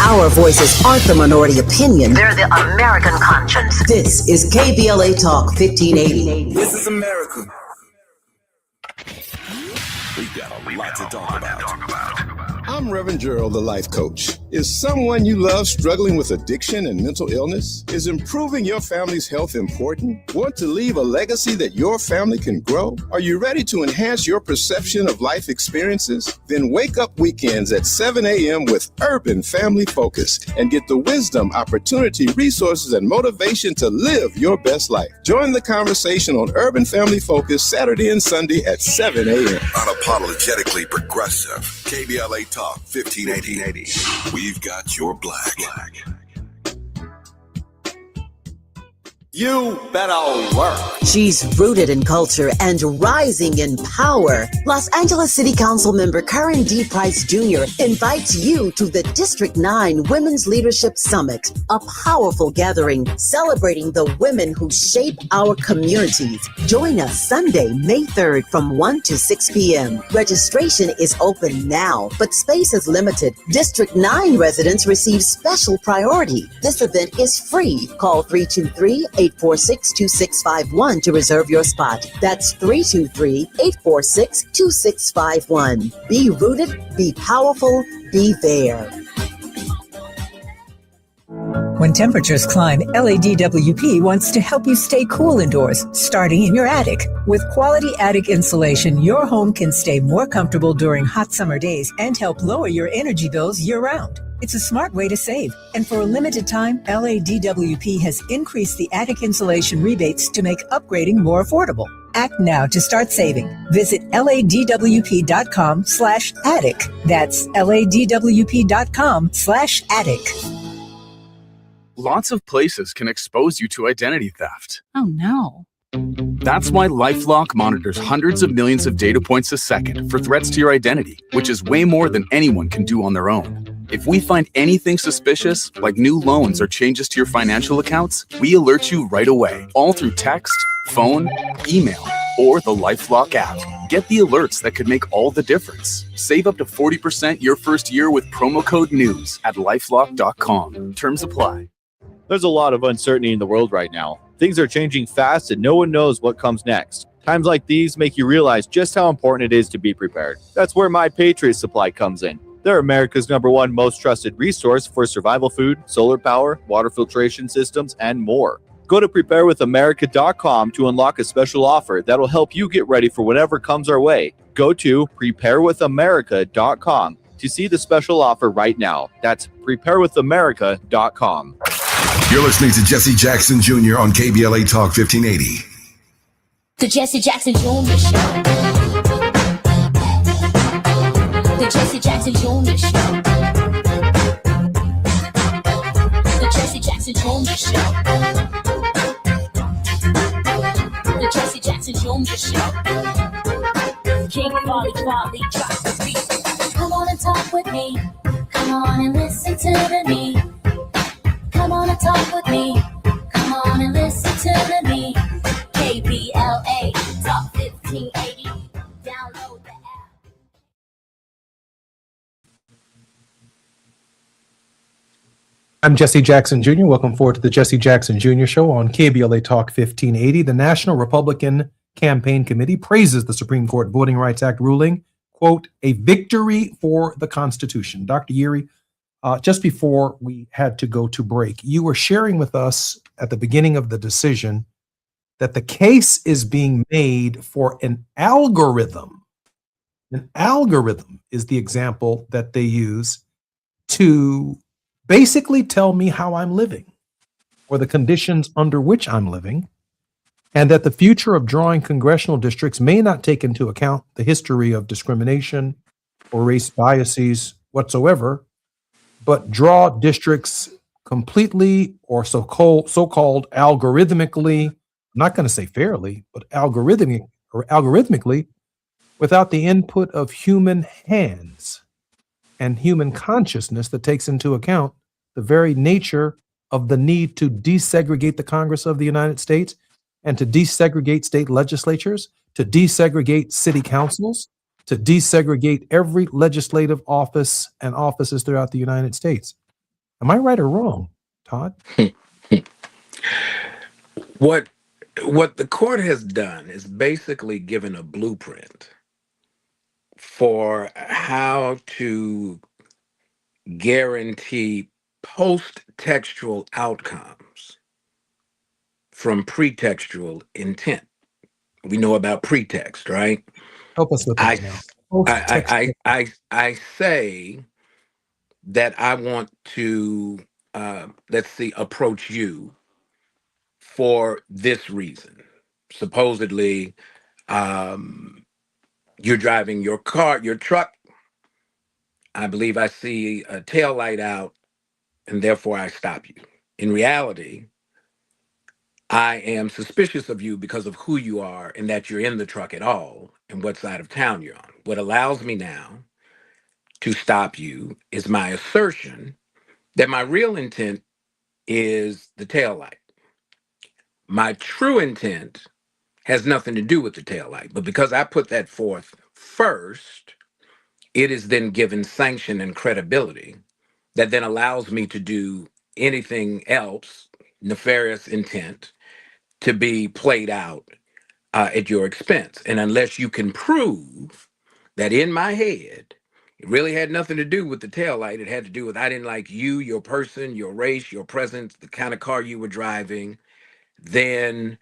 Our voices aren't the minority opinion. They're the American conscience. This is KBLA Talk 1580. This is America. We've got a lot to talk about. I'm Reverend Gerald, the life coach. Is someone you love struggling with addiction and mental illness? Is improving your family's health important? Want to leave a legacy that your family can grow? Are you ready to enhance your perception of life experiences? Then wake up weekends at 7 a.m. with Urban Family Focus and get the wisdom, opportunity, resources, and motivation to live your best life. Join the conversation on Urban Family Focus Saturday and Sunday at 7 a.m. Unapologetically progressive. KBLA Talk 1580. We've got your black. You better work. She's rooted in culture and rising in power. Los Angeles City Council member Karen D. Price Jr. invites you to the District 9 Women's Leadership Summit, a powerful gathering celebrating the women who shape our communities. Join us Sunday, May 3rd from 1 to 6 p.m. Registration is open now, but space is limited. District 9 residents receive special priority. This event is free. Call 323-846-2651 to reserve your spot. That's 323-846-2651. Be rooted, be powerful, be there. When temperatures climb, LADWP wants to help you stay cool indoors, starting in your attic. With quality attic insulation, your home can stay more comfortable during hot summer days and help lower your energy bills year-round. It's a smart way to save. And for a limited time, LADWP has increased the attic insulation rebates to make upgrading more affordable. Act now to start saving. Visit ladwp.com/attic. That's ladwp.com/attic. Lots of places can expose you to identity theft. Oh no. That's why LifeLock monitors hundreds of millions of data points a second for threats to your identity, which is way more than anyone can do on their own. If we find anything suspicious, like new loans or changes to your financial accounts, we alert you right away, all through text, phone, email, or the LifeLock app. Get the alerts that could make all the difference. Save up to 40% your first year with promo code NEWS at LifeLock.com. Terms apply. There's a lot of uncertainty in the world right now. Things are changing fast and no one knows what comes next. Times like these make you realize just how important it is to be prepared. That's where My Patriot Supply comes in. They're America's #1 most trusted resource for survival food, solar power, water filtration systems, and more. Go to preparewithamerica.com to unlock a special offer that'll help you get ready for whatever comes our way. Go to preparewithamerica.com to see the special offer right now. That's preparewithamerica.com. You're listening to Jesse Jackson Jr. on KBLA Talk 1580. The Jesse Jackson Jr. Show. The Jesse Jackson Jr. Show. The Jesse Jackson Jr. Show. The Jesse Jackson Jr. Show. King Volley, drop the beat. Come on and talk with me. Come on and listen to me. Come on and talk with me. Come on and listen to me. KBLA Talk 1580. Download the app. I'm Jesse Jackson Jr. Welcome forward to the Jesse Jackson Jr. Show on KBLA Talk 1580. The National Republican Campaign Committee praises the Supreme Court Voting Rights Act ruling, quote, a victory for the Constitution. Dr. Yeary, just before we had to go to break, you were sharing with us at the beginning of the decision that the case is being made for an algorithm. An algorithm is the example that they use to basically tell me how I'm living or the conditions under which I'm living, and that the future of drawing congressional districts may not take into account the history of discrimination or race biases whatsoever, but draw districts completely or so-called algorithmically, I'm not going to say fairly, but algorithmically without the input of human hands and human consciousness that takes into account the very nature of the need to desegregate the Congress of the United States and to desegregate state legislatures, to desegregate city councils, to desegregate every legislative office and offices throughout the United States. Am I right or wrong, Todd? What the court has done is basically given a blueprint for how to guarantee post-textual outcomes from pretextual intent. We know about pretext, right? Help us with that now. I say that I want to, approach you for this reason. Supposedly, you're driving your truck. I believe I see a tail light out, and therefore I stop you. In reality, I am suspicious of you because of who you are and that you're in the truck at all and what side of town you're on. What allows me now to stop you is my assertion that my real intent is the tail light. My true intent has nothing to do with the tail light, but because I put that forth first, it is then given sanction and credibility that then allows me to do anything else, nefarious intent, to be played out at your expense. And unless you can prove that in my head, it really had nothing to do with the taillight, it had to do with I didn't like you, your person, your race, your presence, the kind of car you were driving, then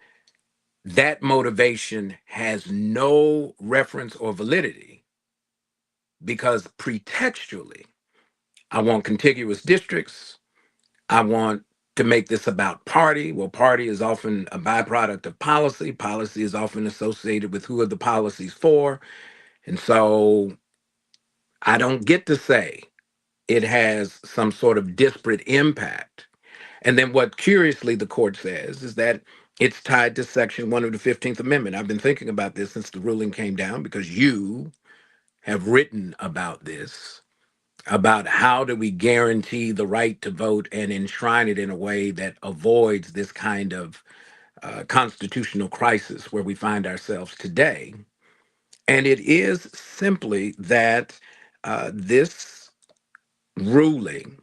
that motivation has no reference or validity, because pretextually, I want contiguous districts. I want to make this about party. Well, party is often a byproduct of policy. Policy is often associated with who are the policies for. And so I don't get to say it has some sort of disparate impact. And then what curiously the court says is that it's tied to Section 1 of the 15th Amendment. I've been thinking about this since the ruling came down because you have written about this, about how do we guarantee the right to vote and enshrine it in a way that avoids this kind of constitutional crisis where we find ourselves today. And it is simply that this ruling,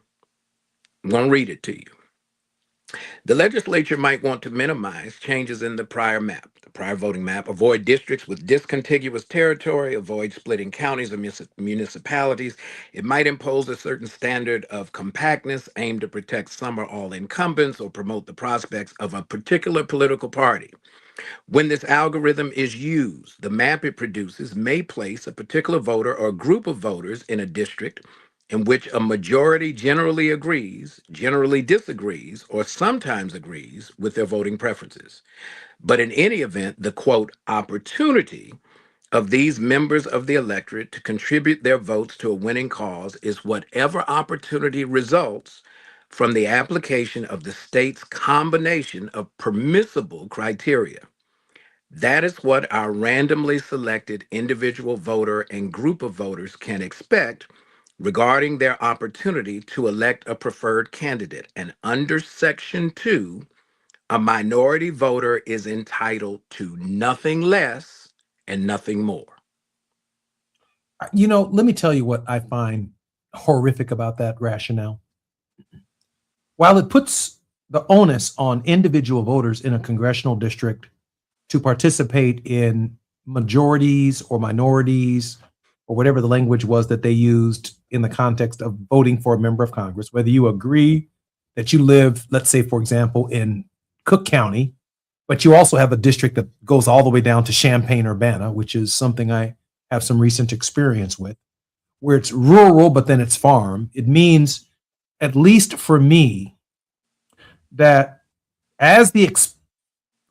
I'm going to read it to you. The legislature might want to minimize changes in the prior map, the prior voting map, avoid districts with discontiguous territory, avoid splitting counties or municipalities. It might impose a certain standard of compactness aimed to protect some or all incumbents or promote the prospects of a particular political party. When this algorithm is used, the map it produces may place a particular voter or group of voters in a district in which a majority generally agrees, generally disagrees, or sometimes agrees with their voting preferences. But in any event, the quote, opportunity of these members of the electorate to contribute their votes to a winning cause is whatever opportunity results from the application of the state's combination of permissible criteria. That is what our randomly selected individual voter and group of voters can expect regarding their opportunity to elect a preferred candidate. And under Section 2, a minority voter is entitled to nothing less and nothing more. You know, let me tell you what I find horrific about that rationale. While it puts the onus on individual voters in a congressional district to participate in majorities or minorities or whatever the language was that they used in the context of voting for a member of Congress, whether you agree that you live, let's say, for example, in Cook County, but you also have a district that goes all the way down to Champaign-Urbana, which is something I have some recent experience with, where it's rural, but then it's farm. It means, at least for me, that as the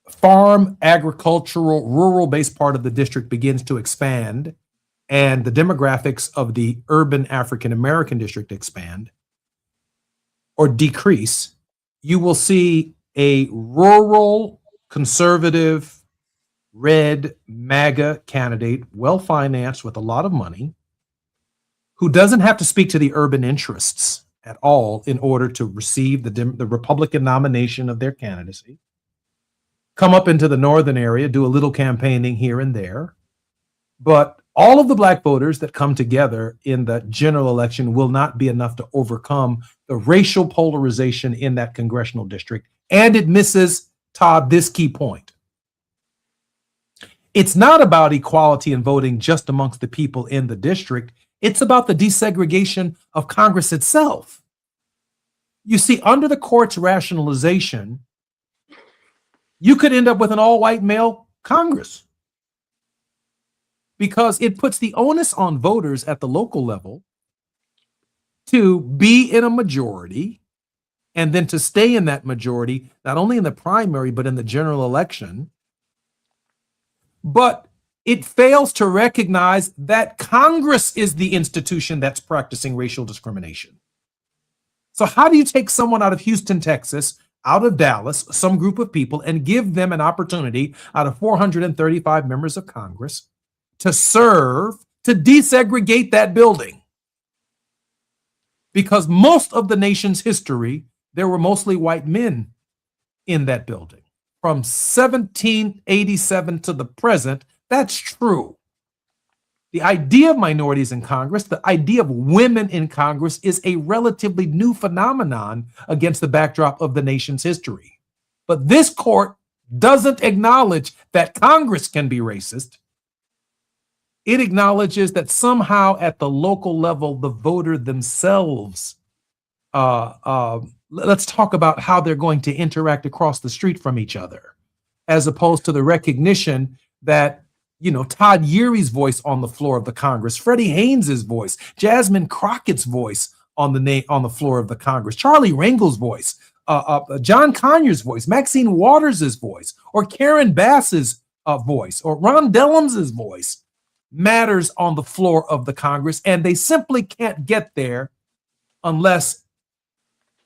farm, agricultural, rural-based part of the district begins to expand, and the demographics of the urban African-American district expand or decrease, you will see a rural, conservative, red MAGA candidate, well-financed with a lot of money, who doesn't have to speak to the urban interests at all in order to receive the Republican nomination of their candidacy, come up into the northern area, do a little campaigning here and there, but all of the black voters that come together in the general election will not be enough to overcome the racial polarization in that congressional district. And it misses, Todd, this key point. It's not about equality in voting just amongst the people in the district. It's about the desegregation of Congress itself. You see, under the court's rationalization, you could end up with an all-white male Congress, because it puts the onus on voters at the local level to be in a majority and then to stay in that majority, not only in the primary, but in the general election. But it fails to recognize that Congress is the institution that's practicing racial discrimination. So how do you take someone out of Houston, Texas, out of Dallas, some group of people, and give them an opportunity out of 435 members of Congress to serve, to desegregate that building? Because most of the nation's history, there were mostly white men in that building. From 1787 to the present, that's true. The idea of minorities in Congress, the idea of women in Congress, is a relatively new phenomenon against the backdrop of the nation's history. But this court doesn't acknowledge that Congress can be racist. It acknowledges that somehow at the local level, the voter themselves, let's talk about how they're going to interact across the street from each other, as opposed to the recognition that, you know, Todd Urey's voice on the floor of the Congress, Freddie Haynes's voice, Jasmine Crockett's voice on the floor of the Congress, Charlie Rangel's voice John Conyers' voice, Maxine Waters' voice, or Karen Bass's voice, or Ron Dellums' voice matters on the floor of the Congress, and they simply can't get there unless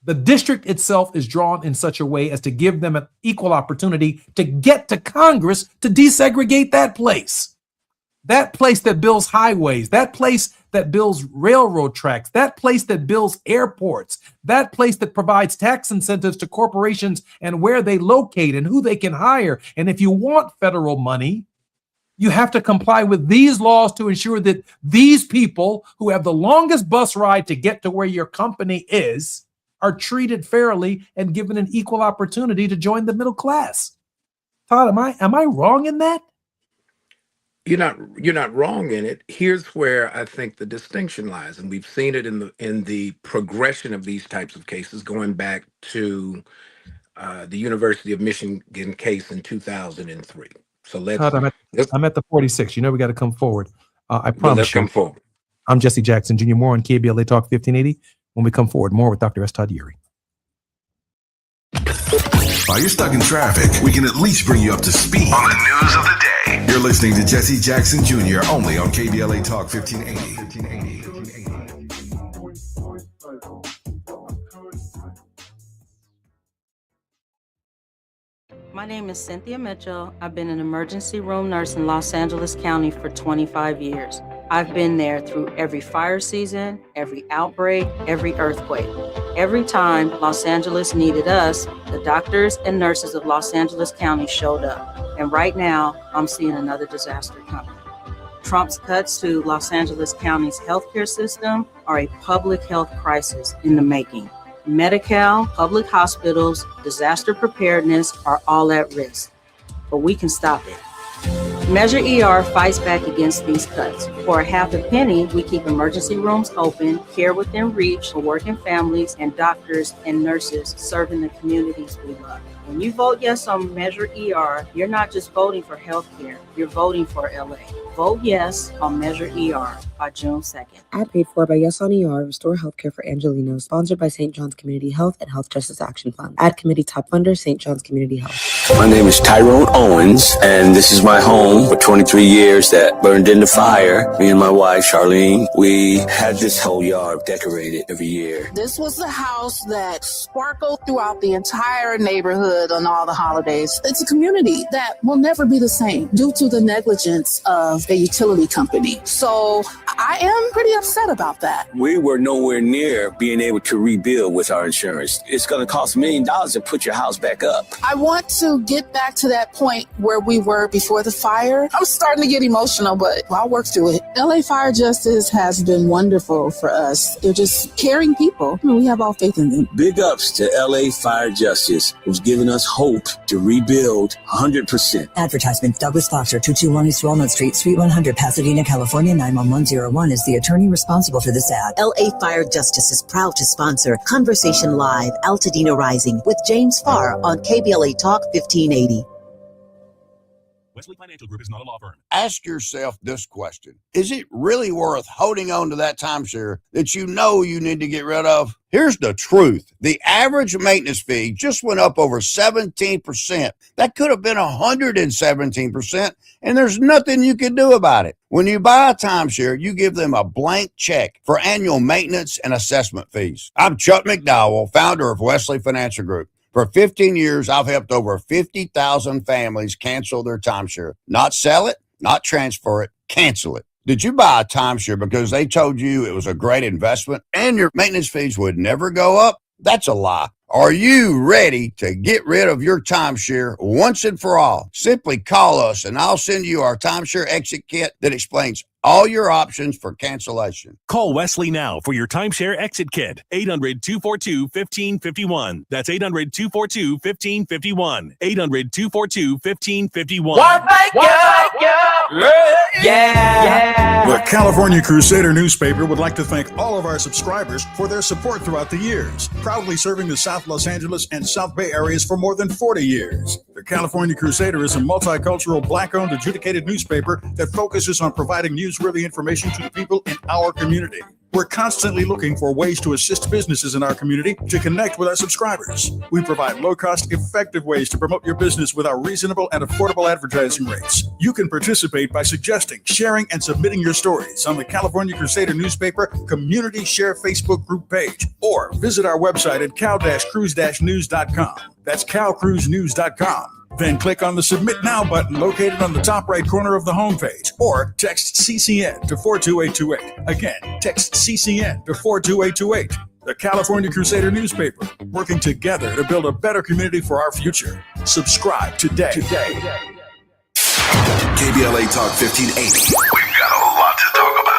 the district itself is drawn in such a way as to give them an equal opportunity to get to Congress to desegregate that place that builds highways, that place that builds railroad tracks, that place that builds airports, that place that provides tax incentives to corporations and where they locate and who they can hire. And if you want federal money, you have to comply with these laws to ensure that these people who have the longest bus ride to get to where your company is are treated fairly and given an equal opportunity to join the middle class. Todd, am I wrong in that? You're not wrong in it. Here's where I think the distinction lies, and we've seen it in the progression of these types of cases, going back to the University of Michigan case in 2003. So Todd, I'm at the 46. You know we got to come forward. I promise let's come forward. I'm Jesse Jackson Jr. More on KBLA Talk 1580. When we come forward, more with Dr. S. Todd Eury. While you're stuck in traffic, we can at least bring you up to speed on the news of the day. You're listening to Jesse Jackson Jr. only on KBLA Talk 1580. My name is Cynthia Mitchell. I've been an emergency room nurse in Los Angeles County for 25 years. I've been there through every fire season, every outbreak, every earthquake. Every time Los Angeles needed us, the doctors and nurses of Los Angeles County showed up. And right now, I'm seeing another disaster coming. Trump's cuts to Los Angeles County's healthcare system are a public health crisis in the making. Medi-Cal, public hospitals, disaster preparedness are all at risk, but we can stop it. Measure ER fights back against these cuts. For a half a penny, we keep emergency rooms open, care within reach for working families, and doctors and nurses serving the communities we love. When you vote yes on Measure ER, you're not just voting for healthcare, you're voting for LA. Vote yes on Measure ER by June 2nd. Ad paid for by Yes on ER, Restore Healthcare for Angelenos, sponsored by St. John's Community Health and Health Justice Action Fund. Ad committee top funder, St. John's Community Health. My name is Tyrone Owens, and this is my home for 23 years that burned in the fire. Me and my wife, Charlene, we had this whole yard decorated every year. This was the house that sparkled throughout the entire neighborhood on all the holidays. It's a community that will never be the same due to the negligence of a utility company. So I am pretty upset about that. We were nowhere near being able to rebuild with our insurance. It's going to cost $1 million to put your house back up. I want to get back to that point where we were before the fire. I'm starting to get emotional, but I'll work through it. LA Fire Justice has been wonderful for us. They're just caring people. I mean, we have all faith in them. Big ups to LA Fire Justice, who's given us hope to rebuild 100%. Advertisement. Douglas Foxer, 221 East Walnut Street, Suite 100, Pasadena, California, 91101 is the attorney responsible for this ad. LA Fire Justice is proud to sponsor Conversation Live, Altadena Rising with James Farr on KBLA Talk 1580. Wesley Financial Group is not a law firm. Ask yourself this question. Is it really worth holding on to that timeshare that you know you need to get rid of? Here's the truth. The average maintenance fee just went up over 17%. That could have been 117%, and there's nothing you can do about it. When you buy a timeshare, you give them a blank check for annual maintenance and assessment fees. I'm Chuck McDowell, founder of Wesley Financial Group. For 15 years, I've helped over 50,000 families cancel their timeshare. Not sell it, not transfer it, cancel it. Did you buy a timeshare because they told you it was a great investment and your maintenance fees would never go up? That's a lie. Are you ready to get rid of your timeshare once and for all? Simply call us and I'll send you our timeshare exit kit that explains all your options for cancellation. Call Wesley now for your timeshare exit kit. 800-242-1551. That's 800-242-1551. 800-242-1551. Yeah. The California Crusader newspaper would like to thank all of our subscribers for their support throughout the years, proudly serving the South Los Angeles and South Bay areas for more than 40 years. The California Crusader is a multicultural, Black-owned, adjudicated newspaper that focuses on providing newsworthy information to the people in our community. We're constantly looking for ways to assist businesses in our community to connect with our subscribers. We provide low-cost, effective ways to promote your business with our reasonable and affordable advertising rates. You can participate by suggesting, sharing, and submitting your stories on the California Crusader newspaper Community Share Facebook group page, or visit our website at cal-cruise-news.com. That's calcruisenews.com. Then click on the Submit Now button located on the top right corner of the homepage, or text CCN to 42828. Again, text CCN to 42828. The California Crusader newspaper, working together to build a better community for our future. Subscribe today. KBLA Talk 1580. We've got a lot to talk about.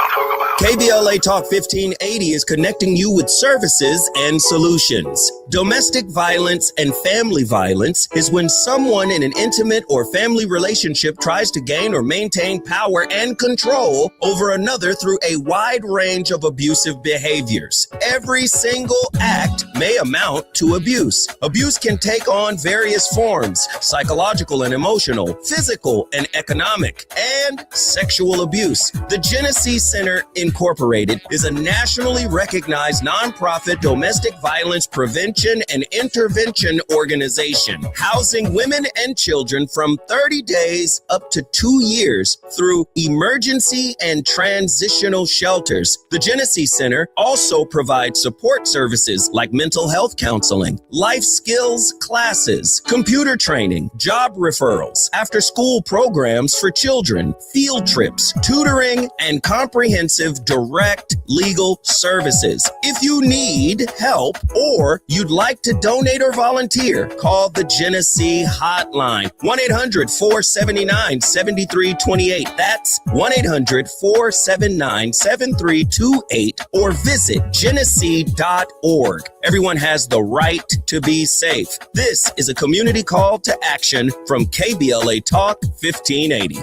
KBLA Talk 1580 is connecting you with services and solutions. Domestic violence and family violence is when someone in an intimate or family relationship tries to gain or maintain power and control over another through a wide range of abusive behaviors. Every single act may amount to abuse. Abuse can take on various forms: psychological and emotional, physical and economic, and sexual abuse. The Genesee Center Incorporated is a nationally recognized nonprofit domestic violence prevention and intervention organization, housing women and children from 30 days up to 2 years through emergency and transitional shelters. The Genesee Center also provides support services like mental health counseling, life skills classes, computer training, job referrals, after-school programs for children, field trips, tutoring, and comprehensive direct legal services. If you need help or you'd like to donate or volunteer, call the Genesee Hotline, 1-800-479-7328. That's 1-800-479-7328, or visit genesee.org. Everyone has the right to be safe. This is a community call to action from KBLA Talk 1580.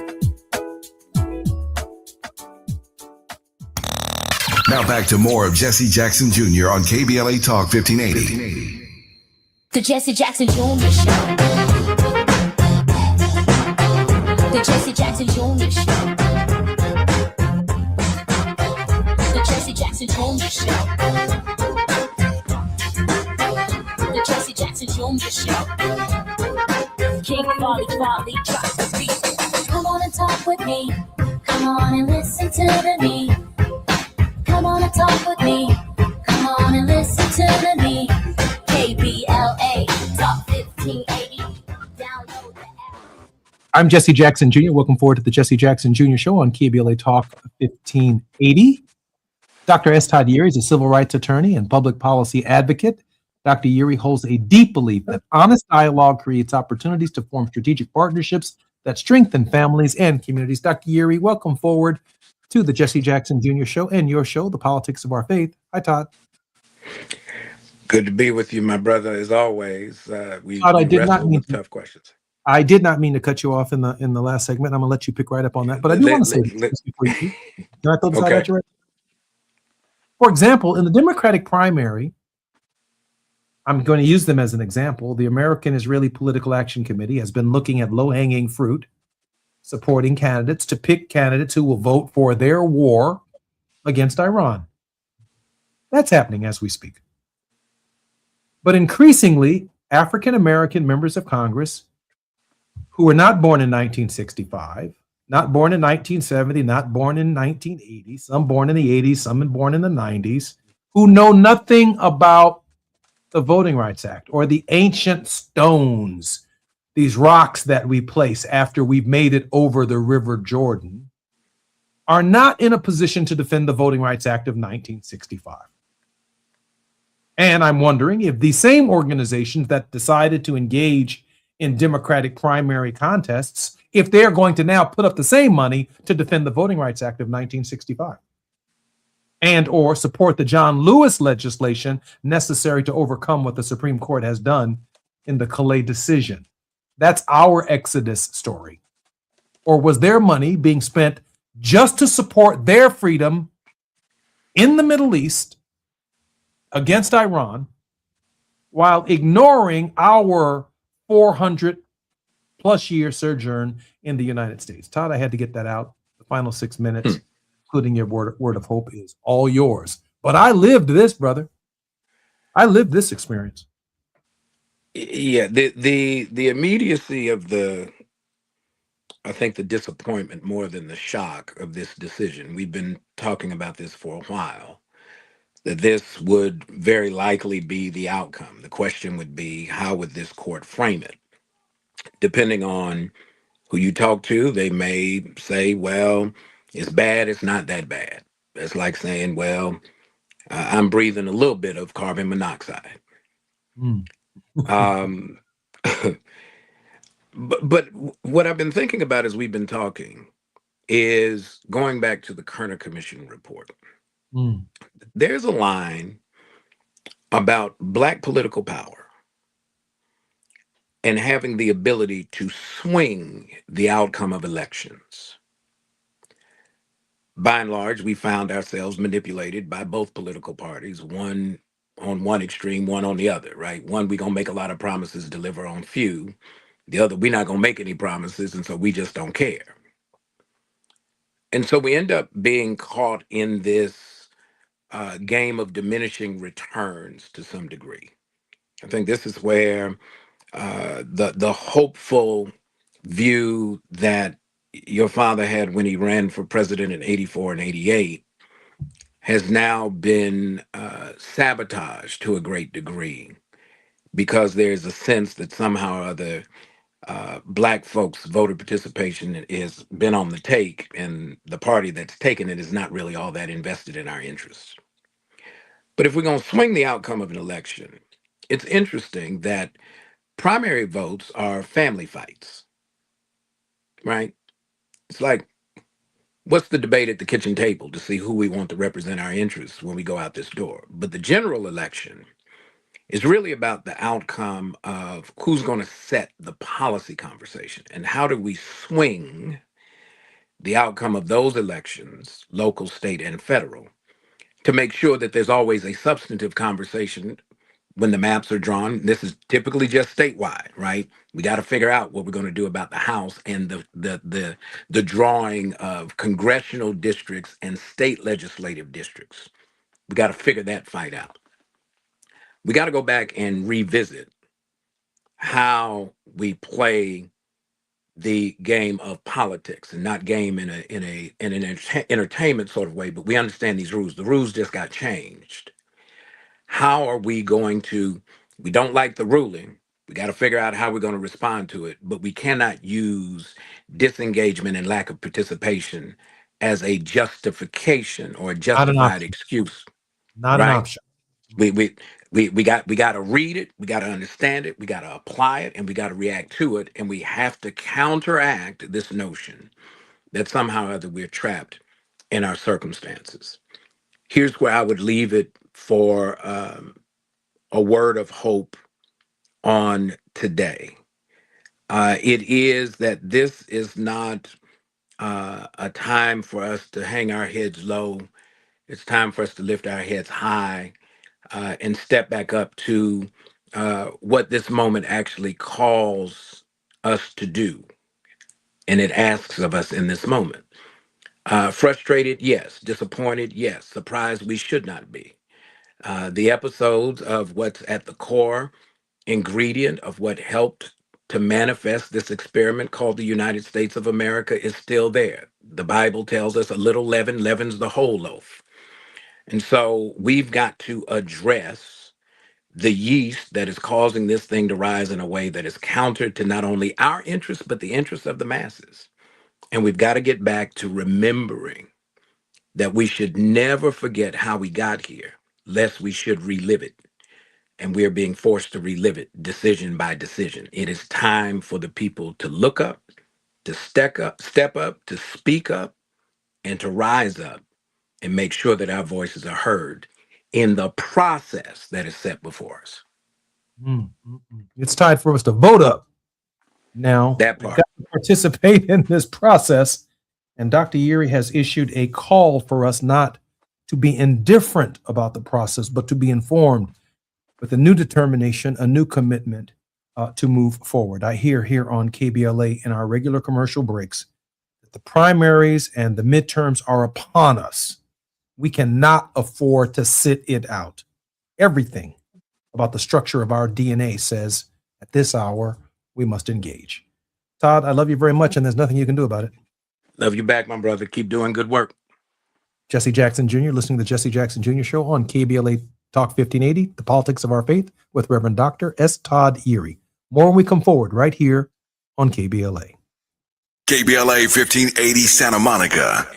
Now back to more of Jesse Jackson Jr. on KBLA Talk 1580. The Jesse Jackson Jr. Show. The Jesse Jackson Jr. Show. The Jesse Jackson Jr. Show. The Jesse Jackson Jr. Show. King Volley drops the beat. Come on and talk with me. Come on and listen to me. Come on and talk with me. Come on and listen to me. KBLA Talk 1580. Download the app. I'm Jesse Jackson Jr. Welcome forward to the Jesse Jackson Jr. Show on KBLA Talk 1580. Dr. S. Todd Yeary is a civil rights attorney and public policy advocate. Dr. Yeary holds a deep belief that honest dialogue creates opportunities to form strategic partnerships that strengthen families and communities. Dr. Yeary, welcome forward to the Jesse Jackson Jr. Show and your show, The Politics of Our Faith. Hi, Todd. Good to be with you, my brother, as always. Todd, I did not mean tough questions. I did not mean to cut you off in the last segment. I'm going to let you pick right up on that. But I do want to say this before you do. Can I throw this out at you right? For example, in the Democratic primary, I'm going to use them as an example. The American Israeli Political Action Committee has been looking at low-hanging fruit, supporting candidates to pick candidates who will vote for their war against Iran. That's happening as we speak. But increasingly, African American members of Congress who were not born in 1965, not born in 1970, not born in 1980, some born in the 80s, some born in the 90s, who know nothing about the Voting Rights Act or the ancient stones, these rocks that we place after we've made it over the River Jordan, are not in a position to defend the Voting Rights Act of 1965. And I'm wondering if the same organizations that decided to engage in Democratic primary contests, if they're going to now put up the same money to defend the Voting Rights Act of 1965 and or support the John Lewis legislation necessary to overcome what the Supreme Court has done in the Calais decision. That's our Exodus story. Or was their money being spent just to support their freedom in the Middle East against Iran while ignoring our 400 plus year sojourn in the United States? Todd, I had to get that out. The final 6 minutes. including your word of hope, is all yours. But I lived this, brother. I lived this experience. Yeah, the immediacy of I think the disappointment more than the shock of this decision. We've been talking about this for a while, that this would very likely be the outcome. The question would be, how would this court frame it? Depending on who you talk to, they may say, well, it's bad, it's not that bad. It's like saying, well, I'm breathing a little bit of carbon monoxide. Um, but what I've been thinking about as we've been talking is going back to the Kerner Commission report. There's a line about Black political power and having the ability to swing the outcome of elections. By and large, we found ourselves manipulated by both political parties, one on one extreme, one on the other, right? One, we're going to make a lot of promises, deliver on few. The other, we're not going to make any promises, and so we just don't care. And so we end up being caught in this game of diminishing returns to some degree. I think this is where the hopeful view that your father had when he ran for president in 84 and 88 has now been sabotaged to a great degree, because there's a sense that somehow or other Black folks' voter participation has been on the take, and the party that's taken it is not really all that invested in our interests. But if we're going to swing the outcome of an election, it's interesting that primary votes are family fights, right? It's like, what's the debate at the kitchen table to see who we want to represent our interests when we go out this door? But the general election is really about the outcome of who's going to set the policy conversation, and how do we swing the outcome of those elections, local, state, and federal, to make sure that there's always a substantive conversation when the maps are drawn. This is typically just statewide, right? We got to figure out what we're going to do about the House and the drawing of congressional districts and state legislative districts. We got to figure that fight out. We got to go back and revisit how we play the game of politics, and not game in an entertainment sort of way, but we understand these rules. The rules just got changed. How are we going to, we don't like the ruling, we got to figure out how we're going to respond to it, but we cannot use disengagement and lack of participation as a justification or a justified excuse. Not an option. We got to read it, we got to understand it, we got to apply it, and we got to react to it, and we have to counteract this notion that somehow or other we're trapped in our circumstances. Here's where I would leave it for a word of hope on today. It is that this is not a time for us to hang our heads low. It's time for us to lift our heads high and step back up to what this moment actually calls us to do. And it asks of us in this moment. Frustrated, yes. Disappointed, yes. Surprised, we should not be. The episodes of what's at the core ingredient of what helped to manifest this experiment called the United States of America is still there. The Bible tells us a little leaven leavens the whole loaf. And so we've got to address the yeast that is causing this thing to rise in a way that is counter to not only our interests, but the interests of the masses. And we've got to get back to remembering that we should never forget how we got here, lest we should relive it. And we're being forced to relive it decision by decision. It is time for the people to look up, to step up, to speak up, and to rise up and make sure that our voices are heard in the process that is set before us. It's time for us to vote up. Now, that we've part. got to participate in this process. And Dr. Yeary has issued a call for us not to be indifferent about the process, but to be informed with a new determination, a new commitment to move forward. I hear here on KBLA in our regular commercial breaks, The primaries and the midterms are upon us. We cannot afford to sit it out. Everything about the structure of our DNA says at this hour, we must engage. Todd, I love you very much, and there's nothing you can do about it. Love you back, my brother. Keep doing good work. Jesse Jackson Jr., listening to the Jesse Jackson Jr. Show on KBLA Talk 1580, The Politics of Our Faith, with Reverend Dr. S. Todd Erie. More when we come forward right here on KBLA. KBLA 1580 Santa Monica.